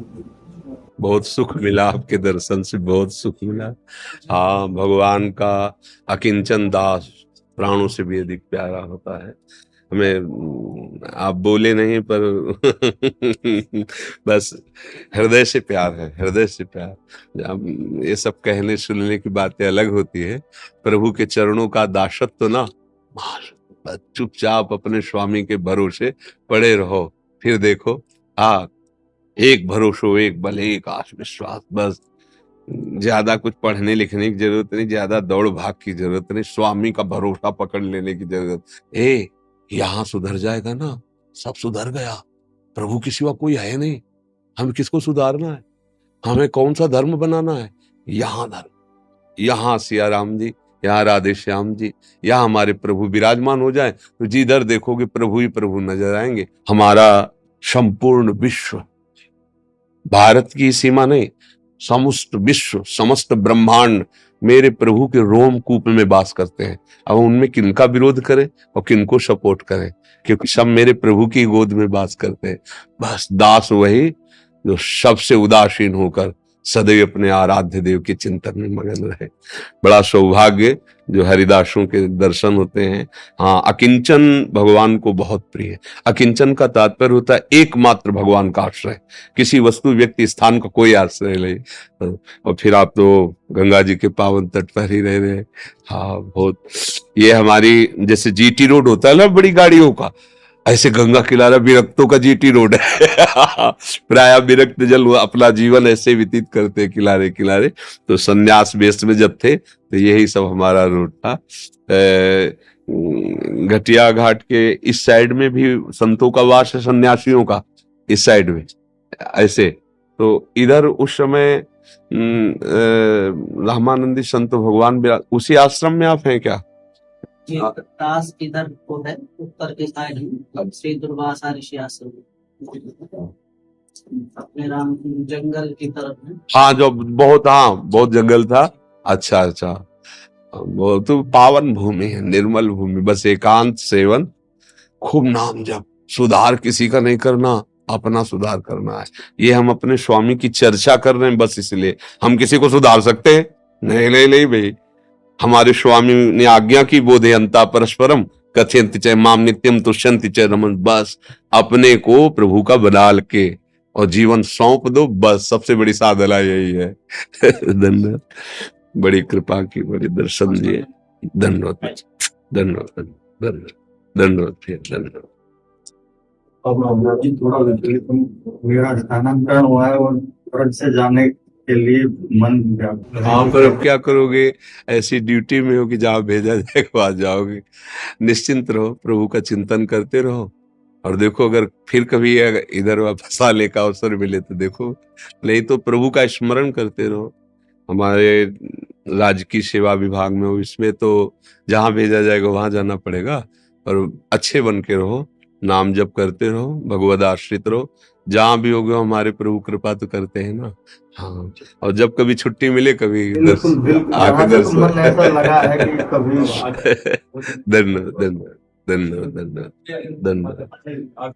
बहुत सुख मिला आपके दर्शन से, बहुत सुख मिला। हाँ, भगवान का अकिंचन दास प्राणों से भी अधिक प्यारा होता है। हमें आप बोले नहीं पर बस हृदय से प्यार है, हृदय से प्यार। अब ये सब कहने सुनने की बातें अलग होती है, प्रभु के चरणों का दासत्व ना, बस चुपचाप अपने स्वामी के भरोसे पड़े रहो, फिर देखो। हाँ, एक भरोसो, एक बल, एक आत्म विश्वास, बस। ज्यादा कुछ पढ़ने लिखने की जरूरत नहीं, ज्यादा दौड़ भाग की जरूरत नहीं, स्वामी का भरोसा पकड़ लेने की जरूरत। यहाँ सुधर जाएगा ना, सब सुधर गया। प्रभु के सिवा कोई है नहीं, हमें किसको सुधारना है, हमें कौन सा धर्म बनाना है? यहाँ धर्म, यहाँ सिया राम जी, यहाँ राधे श्याम जी, यहाँ हमारे प्रभु विराजमान हो जाए तो जिधर देखोगे प्रभु ही प्रभु नजर आएंगे। हमारा संपूर्ण विश्व, भारत की सीमा नहीं, समस्त विश्व, समस्त ब्रह्मांड मेरे प्रभु के रोमकूप में वास करते हैं। अब उनमें किनका विरोध करें और किनको सपोर्ट करें, क्योंकि सब मेरे प्रभु की गोद में वास करते हैं। बस दास वही जो सबसे उदासीन होकर सदैव अपने आराध्य देव के चिंतन में मगन रहे। बड़ा सौभाग्य जो हरिदासों के दर्शन होते हैं। हाँ, अकिंचन भगवान को बहुत प्रिय है। अकिंचन का तात्पर्य होता है एकमात्र भगवान का आश्रय, किसी वस्तु, व्यक्ति, स्थान का कोई आश्रय नहीं। और फिर आप तो गंगा जी के पावन तट पर ही रह रहे। हाँ, बहुत। ये हमारी जैसे जीटी रोड होता है ना बड़ी गाड़ियों का, ऐसे गंगा किनारा विरक्तों का जीटी रोड है। प्राय विरक्त जल अपना जीवन ऐसे व्यतीत करते किनारे किनारे। तो संन्यास वेश में जब थे तो यही सब हमारा रोड था। घटिया घाट के इस साइड में भी संतों का वास है, सन्यासियों का इस साइड में ऐसे। तो इधर उस समय रामानंदी संत भगवान उसी आश्रम में आप हैं क्या? जी, दास इधर को है, उत्तर के साइड में श्री दुर्वासा ऋषि आश्रम अपने राम जंगल की तरफ है। हाँ, जो बहुत, हाँ, बहुत जंगल था। अच्छा अच्छा, वो तो पावन भूमि है, निर्मल भूमि, बस एकांत सेवन, खूब नाम जप, सुधार किसी का नहीं करना, अपना सुधार करना है। ये हम अपने स्वामी की चर्चा कर रहे हैं बस, इसलिए हम किसी को सुधार सकते हैं? नहीं नहीं नहीं भाई, हमारे स्वामी ने आज्ञा की, बोधयंता परस्परम कथयन्ति च माम नित्यम तुष्यन्ति च रमन। बस अपने को प्रभु का बना के और जीवन सौंप दो, बस सबसे बड़ी साधना यही है। धन्यवाद, बड़ी कृपा की, बड़ी दर्शन दिए। धन्यवाद, धन्यवाद, धन्यवाद, धन्यवाद, धन्यवाद। अब जी थोड़ा विचलित, मेरा स्थानांतरण हुआ है और तुरंत से जाने के लिए मन व्याकुल है। हाँ, पर अब क्या करोगे, ऐसी ड्यूटी में हो कि जहाँ भेजा जाएगा वहां जाओगे। निश्चिंत रहो, प्रभु का चिंतन करते रहो, और देखो अगर फिर कभी इधर वापस आने का अवसर मिले तो देखो, नहीं तो प्रभु का स्मरण करते रहो। हमारे राजकीय सेवा विभाग में हो, इसमें तो जहां भेजा जाएगा वहां जाना पड़ेगा। और अच्छे बन के रहो, नाम जप करते रहो, भगवद आश्रित रहो, जहां भी होगे हमारे प्रभु कृपा तो करते हैं ना। हाँ, और जब कभी छुट्टी मिले कभी बिल्कुल बिल्कुल, आके जहाँ तक मन ऐसा लगा है कि कभी धन्यवाद धन्यवाद धन्यवाद धन्यवाद धन्यवाद।